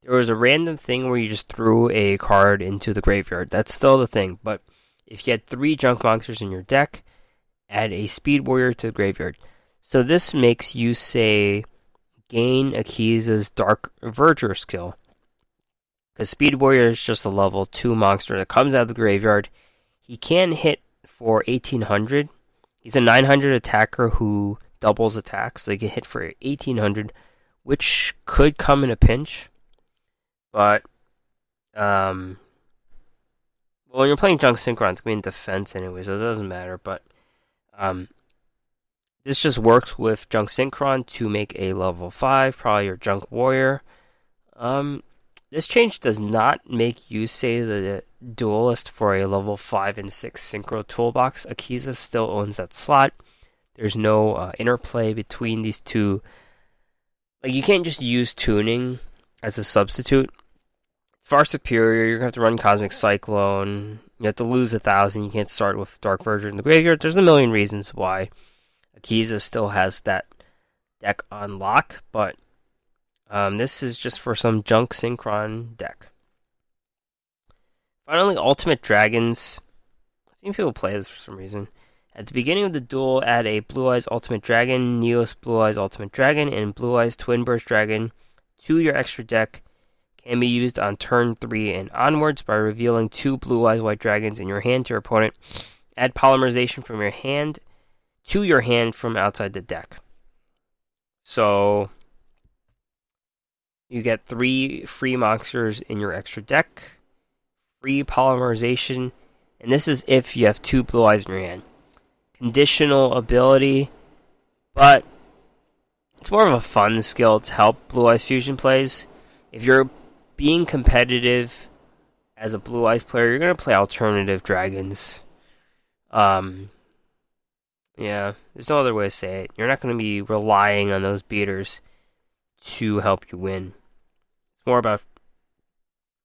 there was a random thing where you just threw a card into the graveyard. That's still the thing, but if you had 3 junk monsters in your deck, add a Speed Warrior to the graveyard. So this makes you say gain Akiza's Dark Verger skill. Because Speed Warrior is just a level 2 monster that comes out of the graveyard. He can hit for 1,800. He's a 900 attacker who doubles attack, so he can hit for 1,800, which could come in a pinch. But, when you're playing Junk Synchron, it's going to be in defense anyway, so it doesn't matter. But, this just works with Junk Synchron to make a level 5, probably your Junk Warrior. This change does not make Yusei the duelist for a level 5 and 6 Synchro toolbox. Akiza still owns that slot. There's no interplay between these two. Like, you can't just use tuning as a substitute. It's far superior. You're going to have to run Cosmic Cyclone. You have to lose 1,000. You can't start with Dark Verger in the graveyard. There's a million reasons why Akiza still has that deck on lock, but this is just for some Junk Synchron deck. Finally, Ultimate Dragons. I think people play this for some reason. At the beginning of the duel, add a Blue Eyes Ultimate Dragon, Neos Blue Eyes Ultimate Dragon, and Blue Eyes Twin Burst Dragon to your extra deck. Can be used on turn 3 and onwards by revealing 2 Blue Eyes White Dragons in your hand to your opponent. Add Polymerization from your hand to your hand from outside the deck. So you get 3 free monsters in your extra deck, free Polymerization, and this is if you have 2 Blue Eyes in your hand. Conditional ability, but it's more of a fun skill to help Blue Eyes Fusion plays. If you're being competitive as a Blue Eyes player, you're going to play alternative dragons. Yeah, there's no other way to say it. You're not going to be relying on those beaters to help you win. It's more about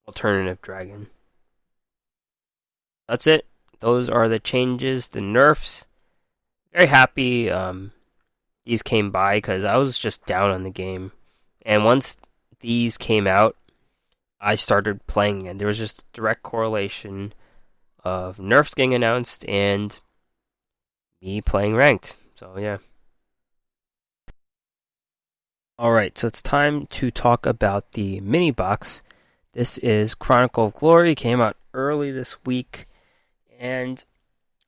alternative dragon. That's it. Those are the changes, the nerfs. Very happy these came by because I was just down on the game. And once these came out, I started playing and there was just a direct correlation of nerfs getting announced and me playing ranked. So yeah. Alright, so it's time to talk about the MiniBOX. This is Chronicle of Glory, came out early this week, and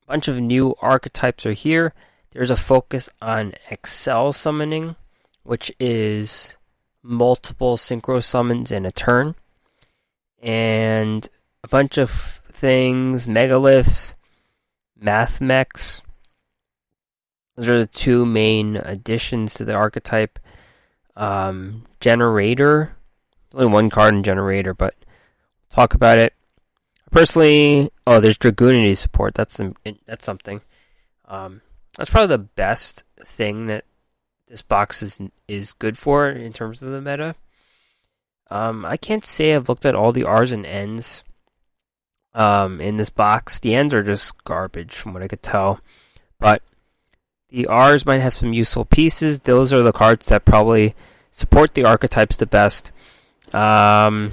a bunch of new archetypes are here. There's a focus on Excel summoning, which is multiple synchro summons in a turn, and a bunch of things, megaliths, math mechs, Those are the two main additions to the archetype. Generator. There's only one card in Generator, but talk about it. Personally, there's Dragoonity support. That's something. That's probably the best thing that this box is good for in terms of the meta. I can't say I've looked at all the R's and N's in this box. The N's are just garbage from what I could tell. But the R's might have some useful pieces. Those are the cards that probably support the archetypes the best. But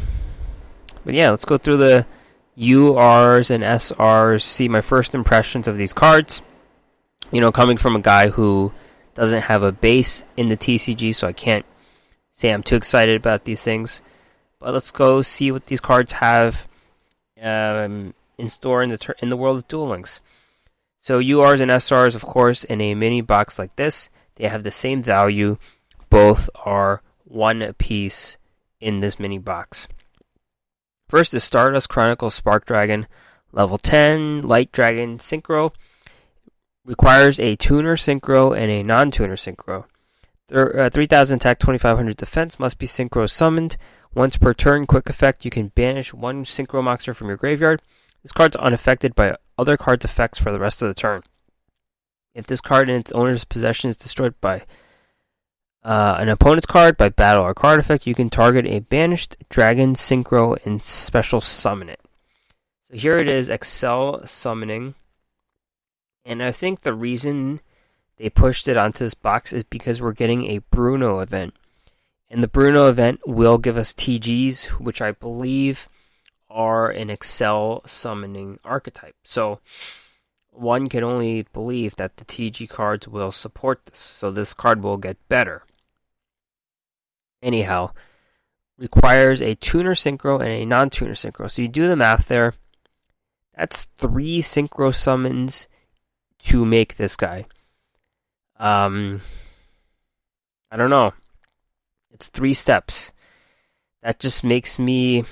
yeah, let's go through the URs and SRs, see my first impressions of these cards. Coming from a guy who doesn't have a base in the TCG, so I can't say I'm too excited about these things. But let's go see what these cards have in store in the world of Duel Links. So URs and SRs, of course, in a mini box like this, they have the same value. Both are 1 apiece in this mini box. First is Stardust Chronicle Spark Dragon, level 10, Light Dragon Synchro. Requires a tuner synchro and a non-tuner synchro. 3000 attack, 2500 defense, must be synchro summoned. Once per turn, quick effect, you can banish one synchro monster from your graveyard. This card's unaffected by other cards' effects for the rest of the turn. If this card in its owner's possession is destroyed by an opponent's card by battle or card effect, you can target a banished dragon synchro and special summon it. So here it is, Excel summoning. And I think the reason they pushed it onto this box is because we're getting a Bruno event. And the Bruno event will give us TGs, which I believe are an Excel summoning archetype. So one can only believe that the TG cards will support this. So this card will get better. Anyhow, requires a tuner synchro and a non-tuner synchro. So you do the math there. That's 3 synchro summons to make this guy. I don't know. It's 3 steps. That just makes me...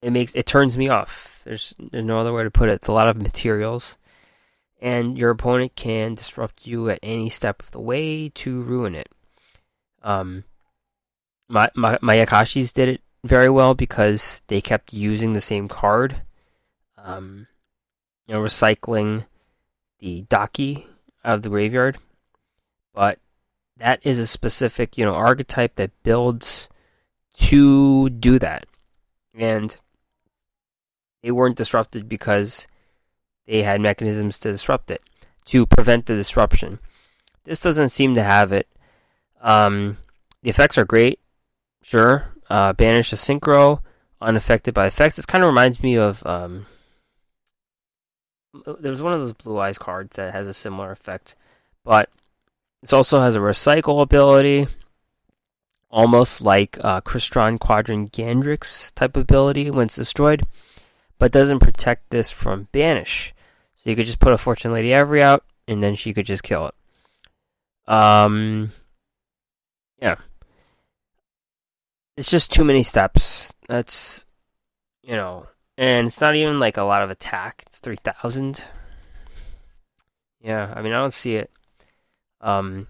It turns me off. There's no other way to put it. It's a lot of materials. And your opponent can disrupt you at any step of the way to ruin it. My Yakashis did it very well because they kept using the same card. Recycling the Daki out of the graveyard. But that is a specific, archetype that builds to do that. And they weren't disrupted because they had mechanisms to disrupt it, to prevent the disruption. This doesn't seem to have it. The effects are great, sure. Banish a synchro, unaffected by effects. This kind of reminds me of... there was one of those Blue Eyes cards that has a similar effect. But this also has a recycle ability, almost like Crystron Quadrant Gandrix type ability when it's destroyed, but doesn't protect this from banish. So you could just put a Fortune Lady Avery out, and then she could just kill it. Yeah. It's just too many steps. That's, and it's not even like a lot of attack. It's 3,000. Yeah, I don't see it. We'll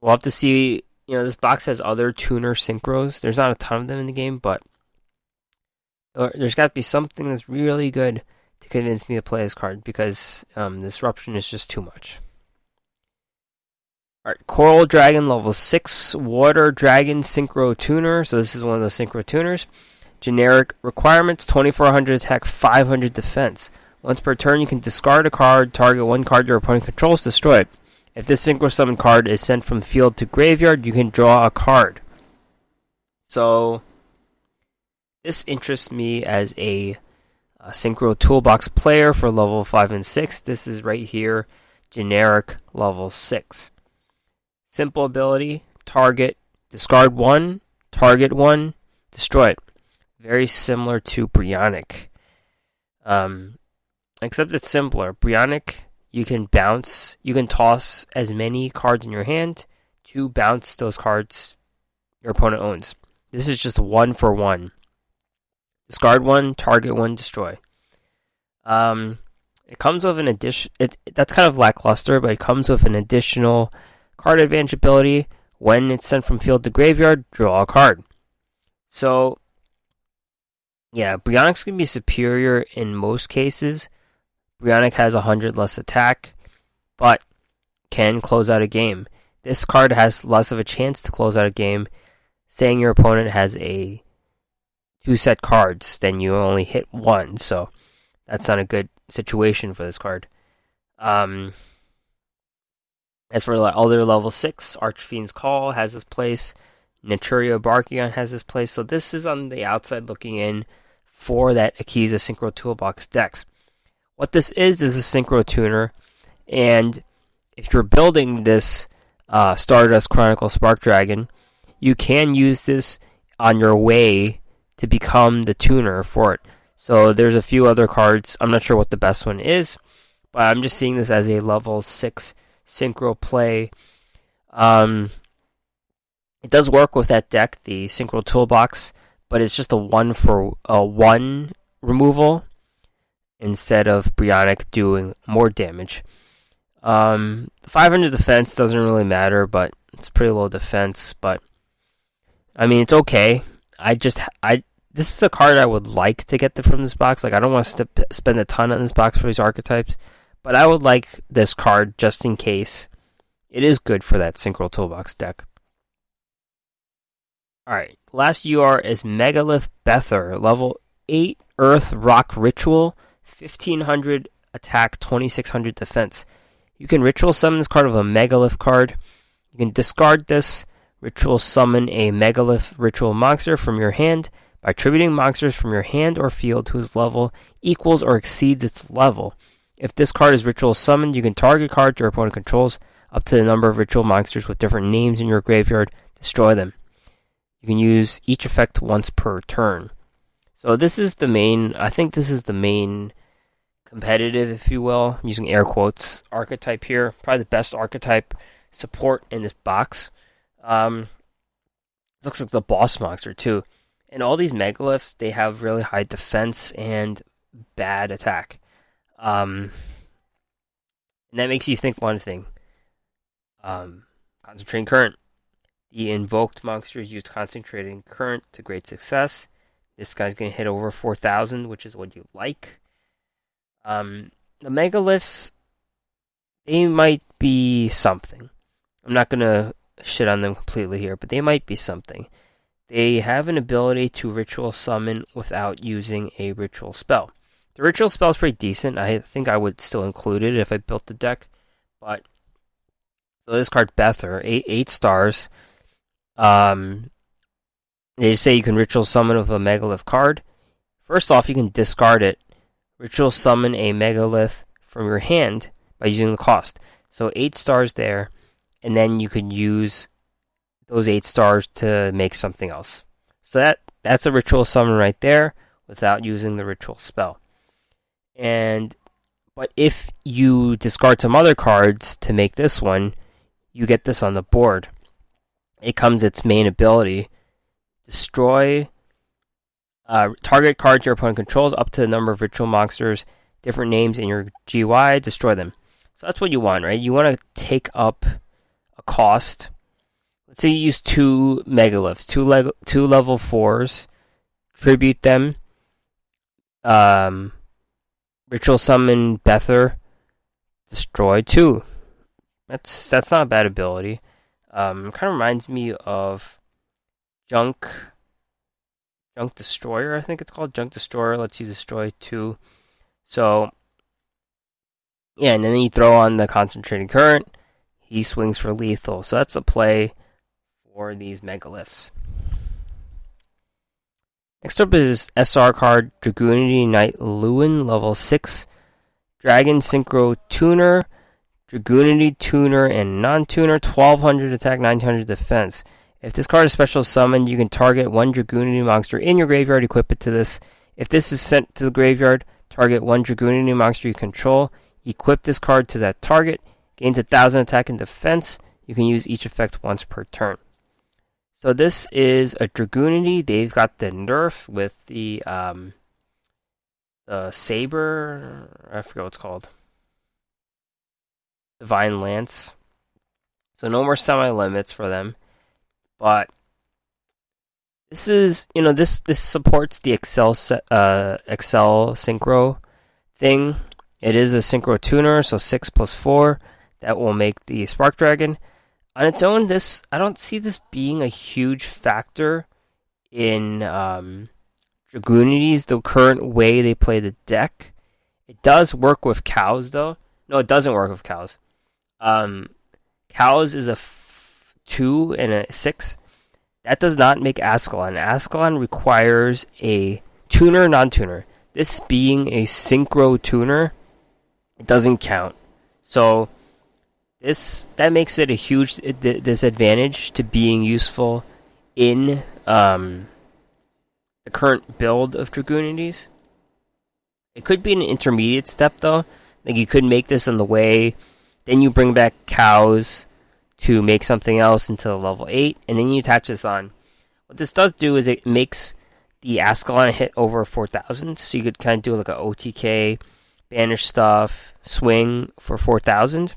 have to see. This box has other tuner synchros. There's not a ton of them in the game, but there's got to be something that's really good to convince me to play this card because disruption is just too much. Alright, Coral Dragon, level 6, Water Dragon Synchro Tuner. So this is one of the Synchro Tuners. Generic requirements, 2400 attack, 500 defense. Once per turn, you can discard a card, target one card your opponent controls, destroy it. If this Synchro Summon card is sent from field to graveyard, you can draw a card. So, this interests me as a Synchro Toolbox player for level 5 and 6. This is right here, generic level 6. Simple ability, target, discard one, target one, destroy it. Very similar to Brionic. Except it's simpler. Brionic, you can toss as many cards in your hand to bounce those cards your opponent owns. This is just 1 for 1. Discard one, target one, destroy. It comes with an addition. That's kind of lackluster, but it comes with an additional card advantage ability. When it's sent from field to graveyard, draw a card. So, yeah, Brionic's going to be superior in most cases. Brionic has 100 less attack, but can close out a game. This card has less of a chance to close out a game, saying your opponent has a 2 set cards, then you only hit 1, so that's not a good situation for this card. As for other level 6, Archfiend's Call has this place, Naturia Barkion has this place, so this is on the outside looking in for that Akiza Synchro Toolbox decks. What this is a Synchro Tuner, and if you're building this Stardust Chronicle Spark Dragon, you can use this on your way to become the tuner for it. So there's a few other cards. I'm not sure what the best one is, but I'm just seeing this as a level 6 Synchro play. It does work with that deck, the Synchro Toolbox, but it's just a 1 removal instead of Brionic doing more damage. 500 defense doesn't really matter, but it's pretty low defense. But I mean, it's okay. This is a card I would like to get from this box. Like, I don't want to spend a ton on this box for these archetypes, but I would like this card just in case. It is good for that Synchro Toolbox deck. Alright, last UR is Megalith Bether, level 8 Earth Rock Ritual, 1500 attack, 2600 defense. You can ritual summon this card with a Megalith card. You can discard this, ritual summon a Megalith ritual monster from your hand by attributing monsters from your hand or field whose level equals or exceeds its level. If this card is ritual summoned, you can target cards your opponent controls up to the number of ritual monsters with different names in your graveyard, destroy them. You can use each effect once per turn. So this is the main, I think this is the main competitive, if you will, I'm using air quotes, archetype here. Probably the best archetype support in this box. Looks like the boss monster too. And all these megaliths, they have really high defense and bad attack. And that makes you think one thing. Concentrating Current. The invoked monsters used Concentrating Current to great success. This guy's going to hit over 4,000, which is what you like. The megaliths, they might be something. I'm not going to shit on them completely here, but they might be something. They have an ability to ritual summon without using a ritual spell. The ritual spell is pretty decent. I think I would still include it if I built the deck. But so this card, Bether, 8 stars. They just say you can ritual summon with a megalith card. First off, you can discard it. Ritual summon a megalith from your hand by using the cost. So 8 stars there, and then you could use those 8 stars to make something else. So that's a ritual summon right there without using the ritual spell. But if you discard some other cards to make this one, you get this on the board. It comes its main ability. Destroy target cards your opponent controls up to the number of ritual monsters, different names in your GY, destroy them. So that's what you want, right? You want to take up a cost. Let's say you use 2 megaliths, 2 level 4s, tribute them, ritual summon Bether, destroy 2. That's not a bad ability. Kind of reminds me of Junk Destroyer, I think it's called. Junk Destroyer lets you destroy 2. So, yeah, and then you throw on the Concentrating Current. He swings for lethal. So that's a play for these megaliths. Next up is SR card, Dragoonity Knight Lewin, level 6. Dragon Synchro Tuner, Dragoonity Tuner, and Non-Tuner, 1200 attack, 900 defense. If this card is special summoned, you can target 1 Dragoonity monster in your graveyard, equip it to this. If this is sent to the graveyard, target 1 Dragoonity monster you control, equip this card to that target, gains 1000 attack and defense. You can use each effect once per turn. So this is a Dragoonity. They've got the nerf with the the Saber, I forget what it's called. Divine Lance. So no more semi-limits for them. But this is, this supports the Excel synchro thing. It is a synchro tuner, so 6 plus 4. That will make the Spark Dragon. On its own, I don't see this being a huge factor in Dragoonities, the current way they play the deck. It does work with cows, though. No, it doesn't work with cows. Cows is a 2 and a 6. That does not make Ascalon. Ascalon requires a tuner, non-tuner. This being a synchro tuner, it doesn't count. So that makes it a huge disadvantage to being useful in the current build of Dragoonities. It could be an intermediate step, though. Like, you could make this on the way, then you bring back cows to make something else until level 8, and then you attach this on. What this does do is it makes the Ascalon hit over 4,000, so you could kind of do like a OTK, banish stuff, swing for 4,000.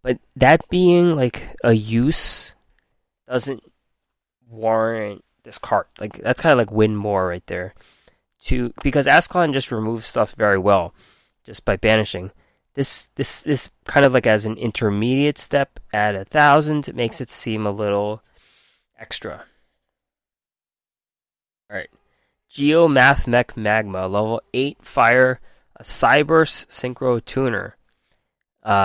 But that being like a use doesn't warrant this card. Like, that's kind of like win more right there. Because Ascalon just removes stuff very well just by banishing. This kind of like as an intermediate step at 1,000, it makes it seem a little extra. Alright. Geo Math Mech Magma, level 8 fire, a Cyburst Synchro Tuner.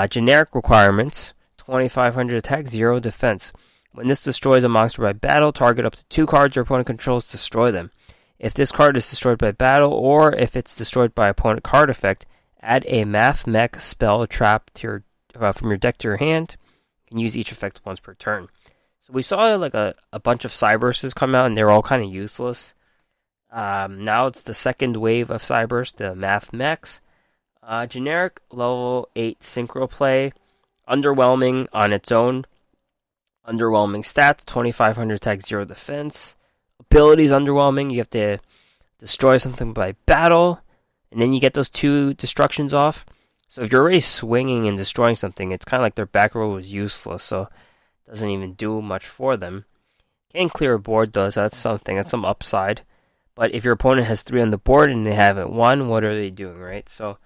Generic requirements, 2,500 attack, 0 defense. When this destroys a monster by battle, target up to 2 cards your opponent controls, destroy them. If this card is destroyed by battle, or if it's destroyed by opponent card effect, add a Math Mech spell trap to from your deck to your hand. You can use each effect once per turn. So we saw like a bunch of Cybursts come out, and they're all kind of useless. Now it's the second wave of Cyburst, the Math Mechs. Generic level 8 synchro play, underwhelming on its own. Underwhelming stats, 2,500 attack, 0 defense. Abilities underwhelming, you have to destroy something by battle, and then you get those 2 destructions off. So if you're already swinging and destroying something, it's kind of like their back row was useless, so it doesn't even do much for them. Can clear a board though, so that's something, that's some upside. But if your opponent has 3 on the board and they haven't won, what are they doing, right? So,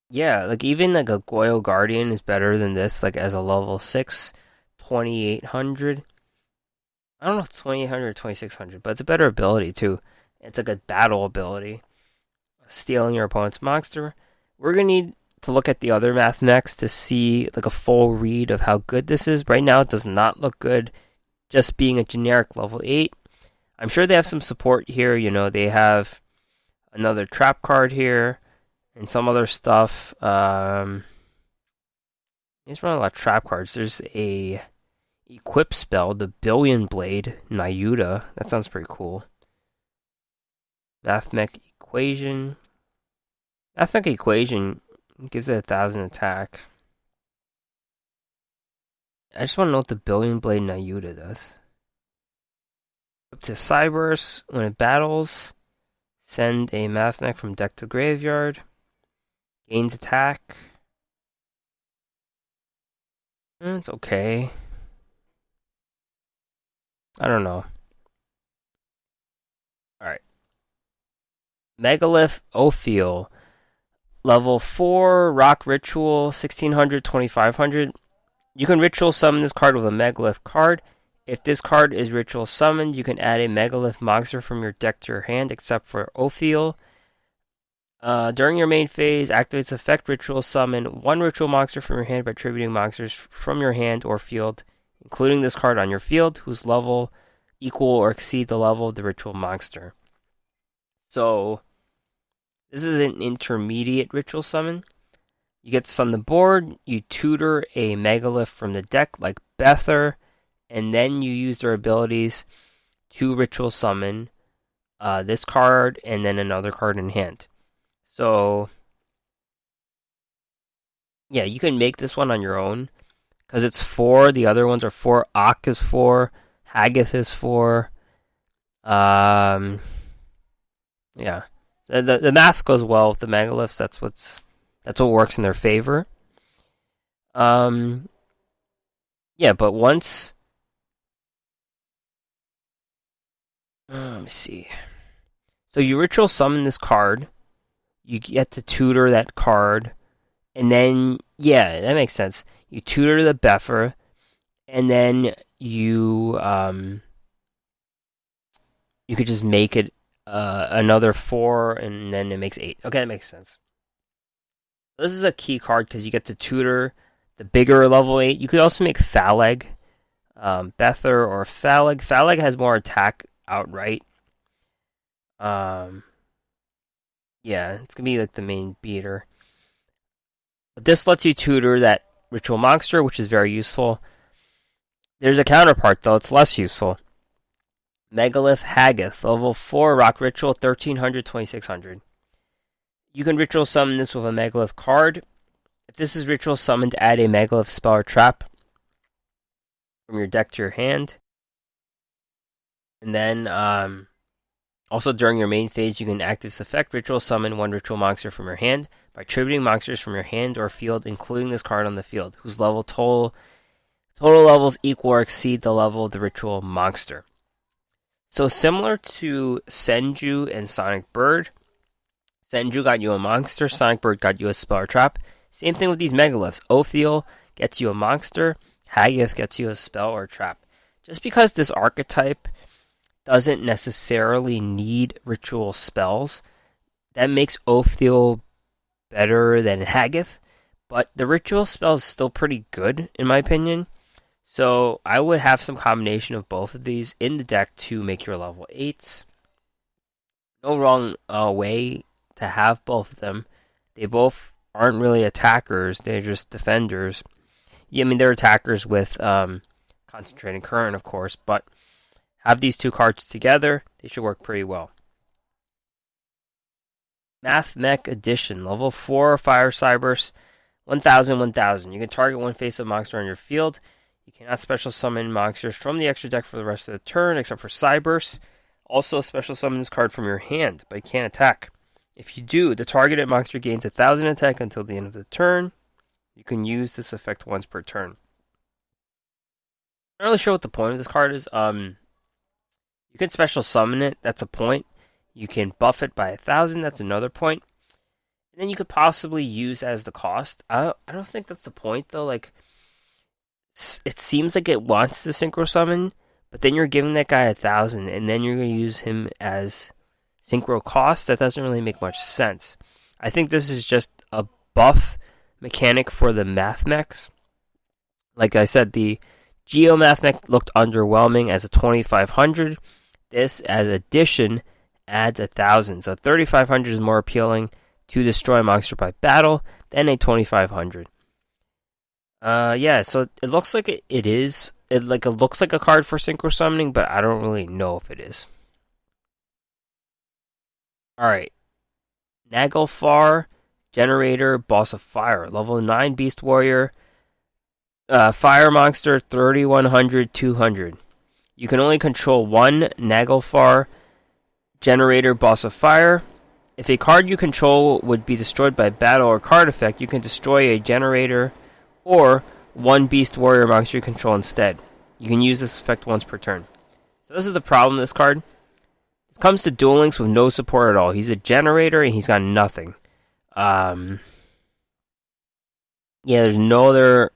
yeah, like even like a Goyo Guardian is better than this, like as a level 6, 2,800. I don't know if it's 2,800 or 2,600, but it's a better ability too. It's like a battle ability. Stealing your opponent's monster. We're going to need to look at the other Math Mechs to see like a full read of how good this is. Right now it does not look good, just being a generic level 8. I'm sure they have some support here. They have another trap card here and some other stuff. He's running a lot of trap cards. There's a equip spell, the Billion Blade, Nayuta. That sounds pretty cool. Math Mech Equation. Math Mech Equation gives it 1,000 attack. I just want to know what the Billion Blade Nayuta does. Up to Cyburst. When it battles, send a Math Mech from deck to graveyard. Gains attack. It's okay. I don't know. Alright. Megalith Ophiel. Level 4, Rock Ritual, 1,600, 2,500. You can Ritual summon this card with a Megalith card. If this card is Ritual summoned, you can add a Megalith monster from your deck to your hand, except for Ophiel. During your main phase, activates effect Ritual summon 1 Ritual monster from your hand by attributing monsters from your hand or field, including this card on your field, whose level equal or exceed the level of the Ritual monster. So, this is an intermediate Ritual summon. You get this on the board, you tutor a Megalith from the deck like Bether, and then you use their abilities to Ritual summon this card and then another card in hand. So, yeah, you can make this one on your own, because it's 4, the other ones are 4, Ak is 4, Haggith is 4, Yeah. The math goes well with the megaliths. That's what works in their favor. Yeah, but once let me see. So you ritual summon this card, you get to tutor that card, and then yeah, that makes sense. You tutor the buffer, and then you could just make it another 4, and then it makes 8. Okay, that makes sense. This is a key card because you get to tutor the bigger level 8. You could also make Phaleg, Bether, or Phaleg. Phaleg has more attack outright. Yeah, it's gonna be like the main beater. But this lets you tutor that ritual monster, which is very useful. There's a counterpart though; it's less useful. Megalith Haggith, level 4, rock ritual, 1300, 2600. You can ritual summon this with a Megalith card. If this is ritual summoned, add a Megalith spell or trap from your deck to your hand. And then, also during your main phase, you can activate this effect, ritual summon one ritual monster from your hand by tributing monsters from your hand or field, including this card on the field, whose level total levels equal or exceed the level of the ritual monster. So similar to Senju and Sonic Bird, Senju got you a monster, Sonic Bird got you a spell or trap. Same thing with these megaliths. Ophiel gets you a monster, Haggith gets you a spell or trap. Just because this archetype doesn't necessarily need ritual spells, that makes Ophiel better than Haggith, but the ritual spell is still pretty good in my opinion. So I would have some combination of both of these in the deck to make your level 8s. No wrong way to have both of them. They both aren't really attackers, they're just defenders. Yeah, I mean, they're attackers with Concentrating Current, of course, but have these two cards together, they should work pretty well. Math Mech Edition, level 4, Fire Cyberse, 1000, 1000. You can target one face-up monster on your field. You cannot special summon monsters from the extra deck for the rest of the turn, except for Cyberse. Also, special summon this card from your hand, but you can't attack. If you do, the targeted monster gains 1000 attack until the end of the turn. You can use this effect once per turn. I'm not really sure what the point of this card is. You can special summon it, that's a point. You can buff it by 1000, that's another point. And then you could possibly use as the cost. I don't think that's the point, though. Like, it seems like it wants to synchro summon, but then you're giving that guy 1000, and then you're going to use him as synchro cost. That doesn't really make much sense. I think this is just a buff mechanic for the math mechs. Like I said, the Geo math mech looked underwhelming as a 2500. This, as addition, adds 1000. So 3500 is more appealing to destroy a monster by battle than a 2500. Yeah, so it looks like it is. It looks like a card for synchro summoning, but I don't really know if it is. Alright. Naglfar, Generator, Boss of Fire. Level 9 Beast Warrior. Fire Monster, 3100, 200. You can only control one Naglfar, Generator, Boss of Fire. If a card you control would be destroyed by battle or card effect, you can destroy a Generator or one Beast Warrior monster you control instead. You can use this effect once per turn. So this is the problem with this card. It comes to Duel Links with no support at all. He's a Generator and he's got nothing. Yeah, there's no other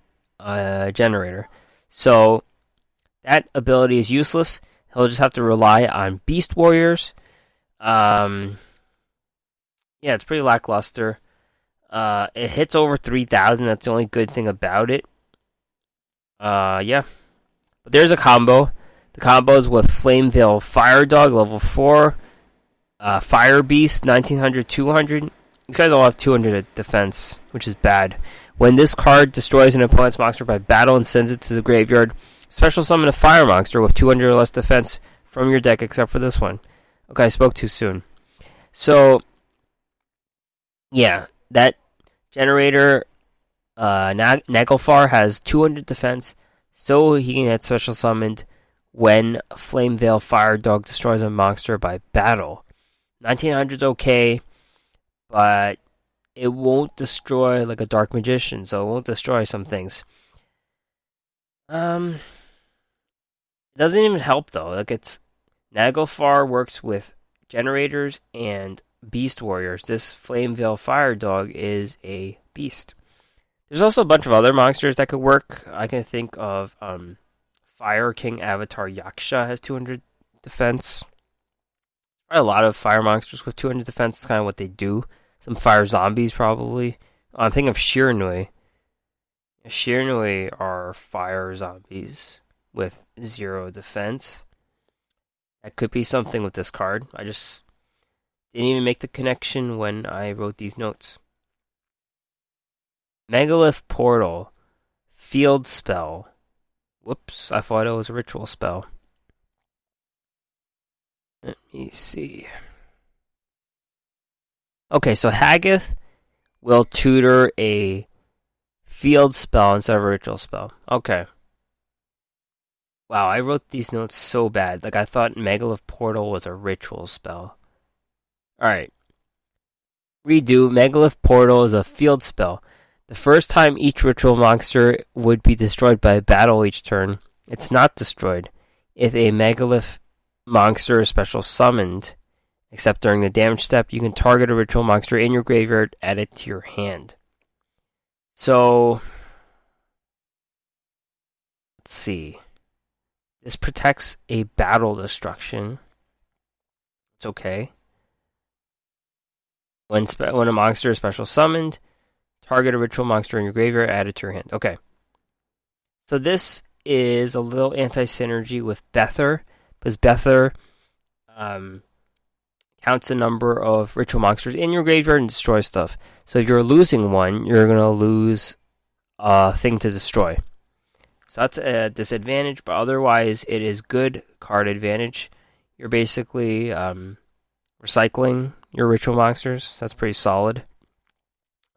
Generator. So that ability is useless. He'll just have to rely on Beast Warriors. Yeah, it's pretty lackluster. It hits over 3000. That's the only good thing about it. Yeah. But there's a combo. The combo is with Flame Veil Fire Dog, level 4. Fire Beast, 1900, 200. These guys all have 200 defense, which is bad. When this card destroys an opponent's monster by battle and sends it to the graveyard, special summon a fire monster with 200 or less defense from your deck, except for this one. Okay, I spoke too soon. So, yeah, that Generator, Naglfar, has 200 defense, so he can get special summoned when Flame Veil Fire Dog destroys a monster by battle. 1900's okay, but it won't destroy like a Dark Magician, so it won't destroy some things. It doesn't even help though. Like it's Naglfar works with generators and beast warriors. This Flameveil Fire Dog is a beast. There's also a bunch of other monsters that could work. I can think of Fire King Avatar Yaksha has 200 defense. A lot of fire monsters with 200 defense is kind of what they do. Some fire zombies probably. I'm thinking of Shiranui. Shiranui are fire zombies with 0 defense. That could be something with this card. I just didn't even make the connection when I wrote these notes. Megalith Portal. Field spell. Whoops, I thought it was a ritual spell. Let me see. Okay, so Haggith will tutor a field spell instead of a ritual spell. Okay. Wow, I wrote these notes so bad. Like, I thought Megalith Portal was a ritual spell. Alright. Redo. Megalith Portal is a field spell. The first time each ritual monster would be destroyed by a battle each turn, it's not destroyed. If a Megalith monster is special summoned, except during the damage step, you can target a ritual monster in your graveyard, add it to your hand. So, let's see. This protects a battle destruction. It's okay. When a monster is special summoned, target a ritual monster in your graveyard, add it to your hand. Okay. So this is a little anti-synergy with Bether, because Bether counts the number of ritual monsters in your graveyard and destroys stuff. So if you're losing one, you're going to lose a thing to destroy. So that's a disadvantage, but otherwise it is good card advantage. You're basically recycling your ritual monsters. That's pretty solid.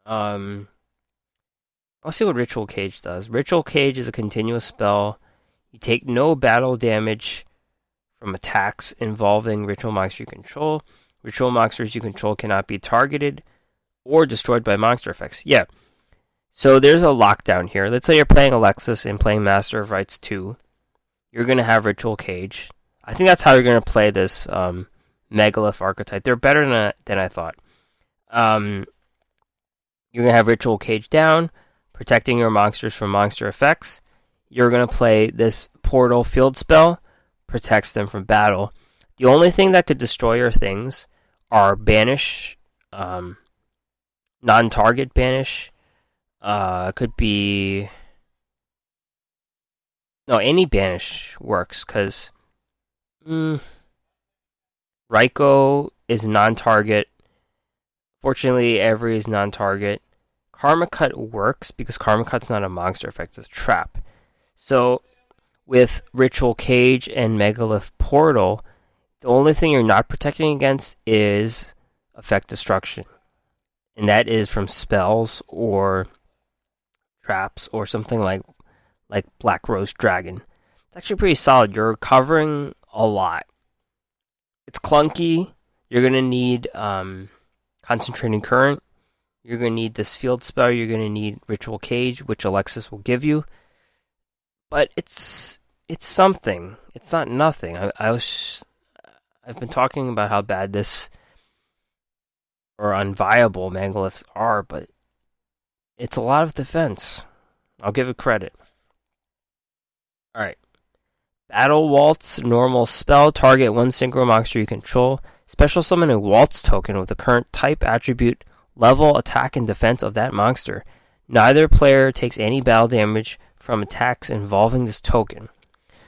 I'll see what Ritual Cage does. Ritual Cage is a continuous spell. You take no battle damage from attacks involving ritual monster you control. Ritual monsters you control cannot be targeted or destroyed by monster effects. Yeah. So there's a lockdown here. Let's say you're playing Alexis and playing Master of Rites 2. You're going to have Ritual Cage. I think that's how you're going to play this Megalith archetype. They're better than I thought. You're going to have Ritual Cage down, protecting your monsters from monster effects. You're going to play this Portal Field spell, protects them from battle. The only thing that could destroy your things are Banish, non-target Banish. Could be... No, any Banish works, because Raikou is non-target. Fortunately, every is non-target. Karma Cut works, because Karma Cut's not a monster effect, it's a trap. So, with Ritual Cage and Megalith Portal, the only thing you're not protecting against is effect destruction. And that is from spells or traps or something like Black Rose Dragon. It's actually pretty solid. You're covering a lot. It's clunky. You're going to need Concentrating Current. You're going to need this field spell. You're going to need Ritual Cage, which Alexis will give you. But it's something. It's not nothing. I've been talking about how bad this or unviable Megaliths are, but it's a lot of defense. I'll give it credit. Alright. Battle Waltz, normal spell, target one synchro monster you control. Special summon a Waltz token with the current type, attribute, level, attack, and defense of that monster. Neither player takes any battle damage from attacks involving this token.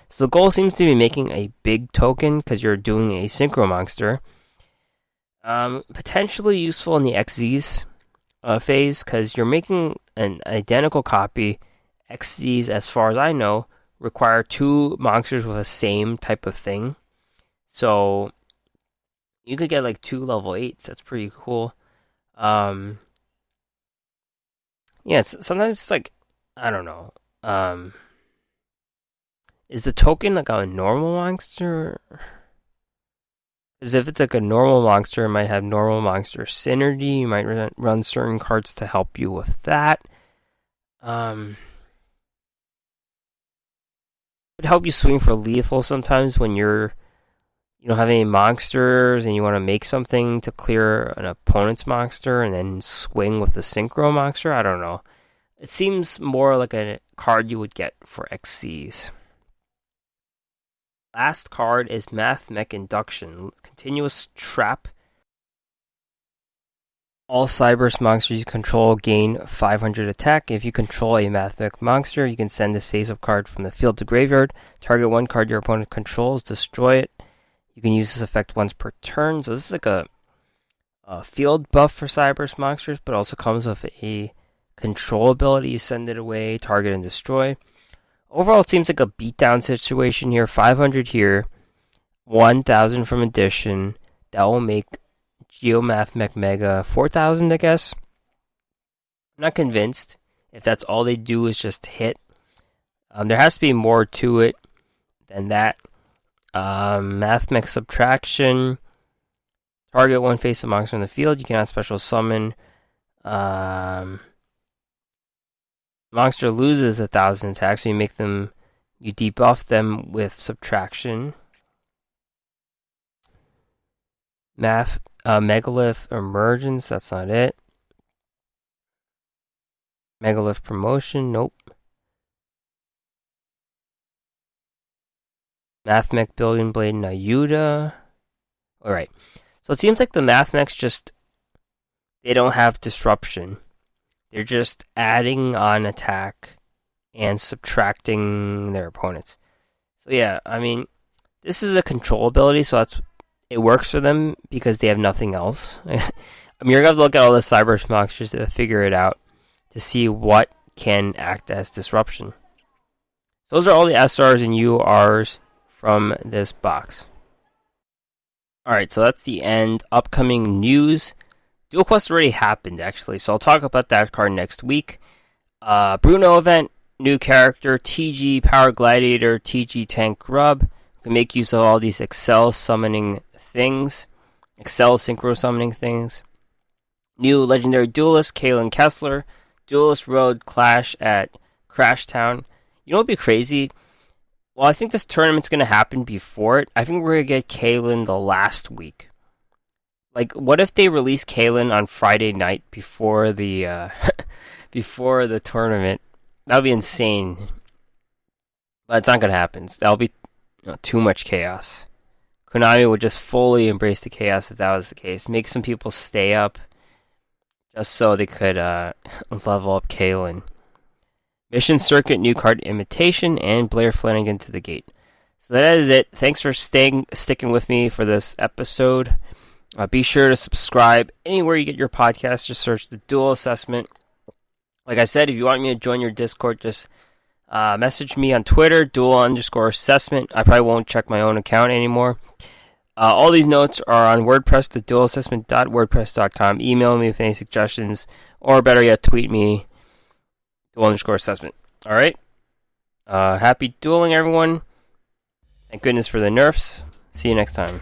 So the goal seems to be making a big token because you're doing a synchro monster. Potentially useful in the XZs phase because you're making an identical copy. XZs, as far as I know, require 2 monsters with the same type of thing. So you could get like 2 level 8s. That's pretty cool. Yeah, sometimes it's like, I don't know. Is the token like a normal monster? Because if it's like a normal monster, it might have normal monster synergy. You might run certain cards to help you with that. It would help you swing for lethal sometimes when you don't have any monsters and you want to make something to clear an opponent's monster and then swing with the synchro monster. I don't know. It seems more like a card you would get for XCs. Last card is Math Mech Induction. Continuous trap. All Cyberse monsters you control gain 500 attack. If you control a Math Mech monster, you can send this face-up card from the field to graveyard. Target one card your opponent controls, destroy it. You can use this effect once per turn. So this is like a field buff for Cyberse monsters, but also comes with a control ability. You send it away, target and destroy. Overall, it seems like a beatdown situation here. 500 here, 1,000 from addition. That will make Geomath Mech Mega 4,000, I guess. I'm not convinced if that's all they do is just hit. There has to be more to it than that. Math Mech Subtraction. Target one face of monster in the field. You cannot special summon. Monster loses 1,000 attack, so you debuff them with subtraction. Megalith Emergence, that's not it. Megalith Promotion, nope. Math Mech Billion Blade Nayuda. Alright, so it seems like the Math Mechs they don't have disruption. They're just adding on attack and subtracting their opponents. So yeah, I mean, this is a control ability, so it works for them because they have nothing else. I mean, you're going to have to look at all the Cyberse monsters to figure it out to see what can act as disruption. Those are all the SRs and URs from this box. Alright, so that's the end. Upcoming news. Duel Quest already happened, actually, so I'll talk about that card next week. Bruno event, new character, TG Power Gladiator, TG Tank Grub. You can make use of all these Excel summoning things, Excel synchro summoning things. New legendary duelist, Kalen Kessler. Duelist Road Clash at Crash Town. You know what would be crazy? Well, I think this tournament's going to happen before it. I think we're going to get Kalen the last week. Like, what if they release Kalen on Friday night before the before the tournament? That would be insane. But it's not going to happen. That'll be too much chaos. Konami would just fully embrace the chaos if that was the case. Make some people stay up just so they could level up Kalen. Mission Circuit, new card Imitation, and Blair Flanagan to the gate. So that is it. Thanks for sticking with me for this episode. Be sure to subscribe anywhere you get your podcast. Just search the Duel Assessment. Like I said, if you want me to join your Discord, just message me on Twitter, Duel_assessment. I probably won't check my own account anymore. All these notes are on WordPress at duelassessment.wordpress.com. Email me with any suggestions, or better yet, tweet me, Duel_assessment. Alright? Happy dueling, everyone. Thank goodness for the nerfs. See you next time.